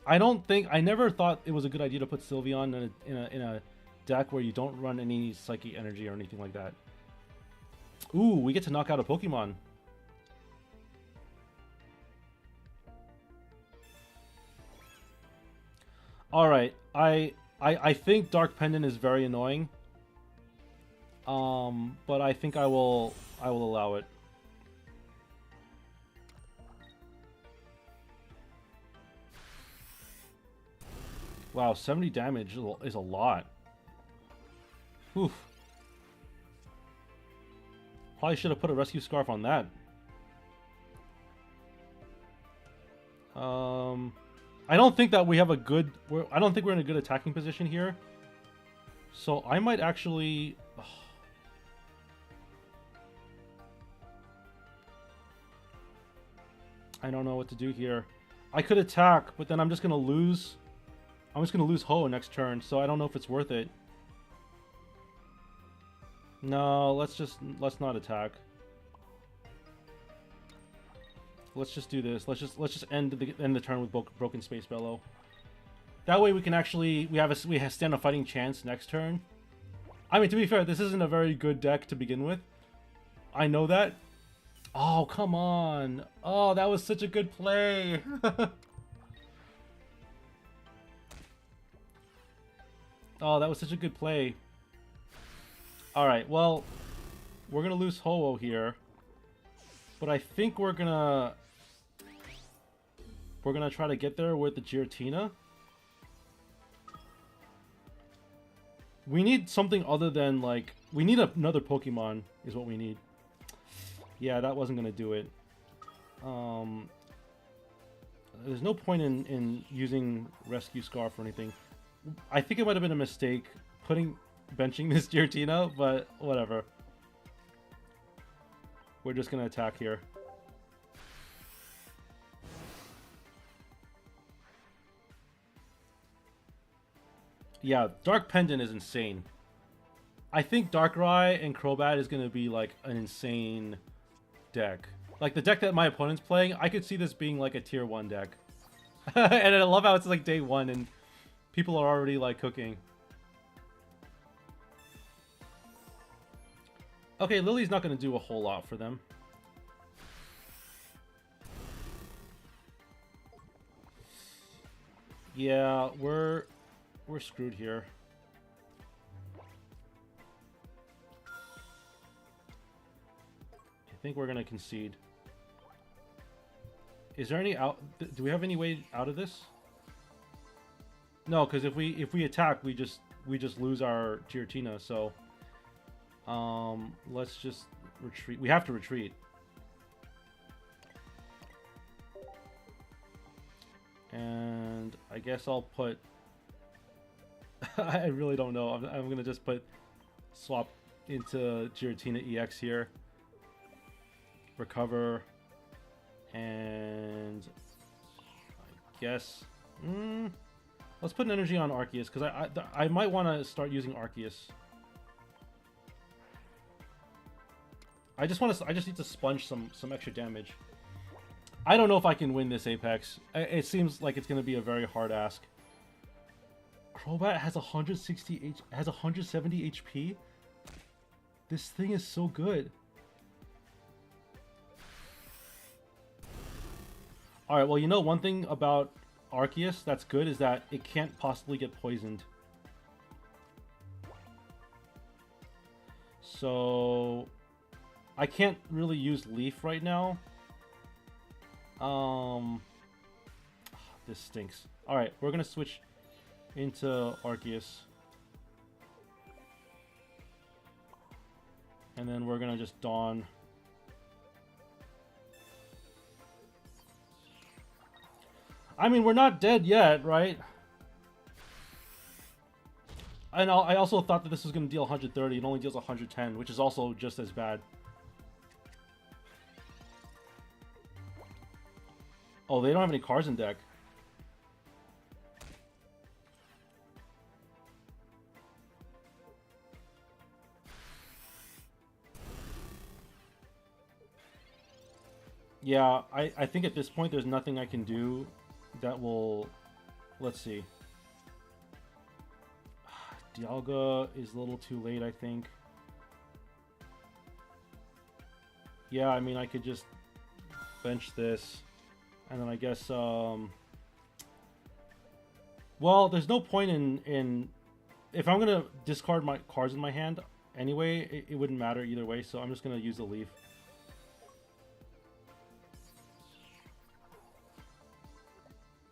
I never thought it was a good idea to put Sylveon in a deck where you don't run any Psychic Energy or anything like that. Ooh, we get to knock out a Pokemon. All right, I think Dark Pendant is very annoying. But I think I will allow it. Wow, 70 damage is a lot. Oof. Probably should have put a Rescue Scarf on that. I don't think that we have a good... I don't think we're in a good attacking position here. So I might actually... I don't know what to do here. I could attack, but then I'm just going to lose... I'm just going to lose Ho next turn, so I don't know if it's worth it. No, let's not attack. Let's just do this. Let's just end the turn with Broken Space Bellow. That way we can actually we stand a fighting chance next turn. I mean, to be fair, this isn't a very good deck to begin with. I know that. Oh, come on. Oh, that was such a good play. Oh, that was such a good play. Alright, well, we're going to lose Ho-Oh here. But I think we're going to try to get there with the Giratina. We need something other than, like... We need another Pokemon, is what we need. Yeah, that wasn't going to do it. There's no point in using Rescue Scarf or anything. I think it might have been a mistake benching this Giratina, but whatever. We're just going to attack here. Yeah, Dark Pendant is insane. I think Darkrai and Crobat is going to be like an insane deck. Like, the deck that my opponent's playing, I could see this being, like, a tier 1 deck. And I love how it's, like, day 1 and people are already, like, cooking. Okay, Lily's not going to do a whole lot for them. Yeah, we're screwed here. I think we're going to concede. Is there any out? Do we have any way out of this? No, because if we attack, we just lose our Giratina. So, let's just retreat. We have to retreat. And I guess I'll put. I really don't know. I'm gonna just put swap into Giratina EX here. Recover. And I guess let's put an energy on Arceus because I might want to start using Arceus. I just need to sponge some extra damage. I don't know if I can win this Apex. It seems like it's going to be a very hard ask. Crobat has 170 HP. This thing is so good. Alright, well, you know, one thing about Arceus that's good is that it can't possibly get poisoned. So, I can't really use Leaf right now. This stinks. Alright, we're gonna switch into Arceus. And then we're gonna just Dawn. I mean, we're not dead yet, right? And I also thought that this was going to deal 130. It only deals 110, which is also just as bad. Oh, they don't have any cards in deck. Yeah, I think at this point there's nothing I can do that will... Let's see. Dialga is a little too late, I think. Yeah, I mean, I could just bench this. And then I guess, well, there's no point in... If I'm going to discard my cards in my hand, anyway, it wouldn't matter either way, so I'm just going to use the Leaf.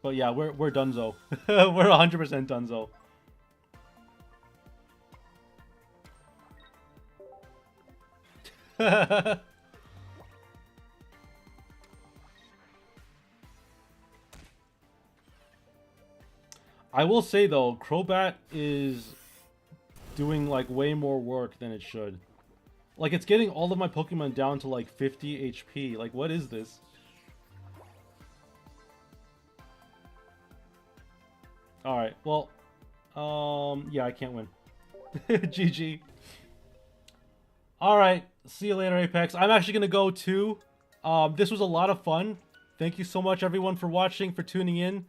But yeah, we're donezo. We're 100% donezo. I will say though, Crobat is doing like way more work than it should. Like, it's getting all of my Pokemon down to like 50 HP. Like, what is this? Alright, well, yeah, I can't win. GG. Alright, see you later, Apex. I'm actually going to go too. This was a lot of fun. Thank you so much, everyone, for watching, for tuning in.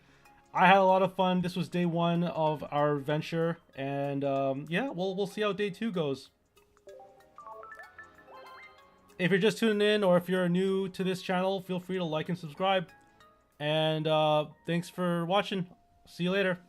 I had a lot of fun. This was day 1 of our venture. And, yeah, we'll see how day 2 goes. If you're just tuning in, or if you're new to this channel, feel free to like and subscribe. And, thanks for watching. See you later.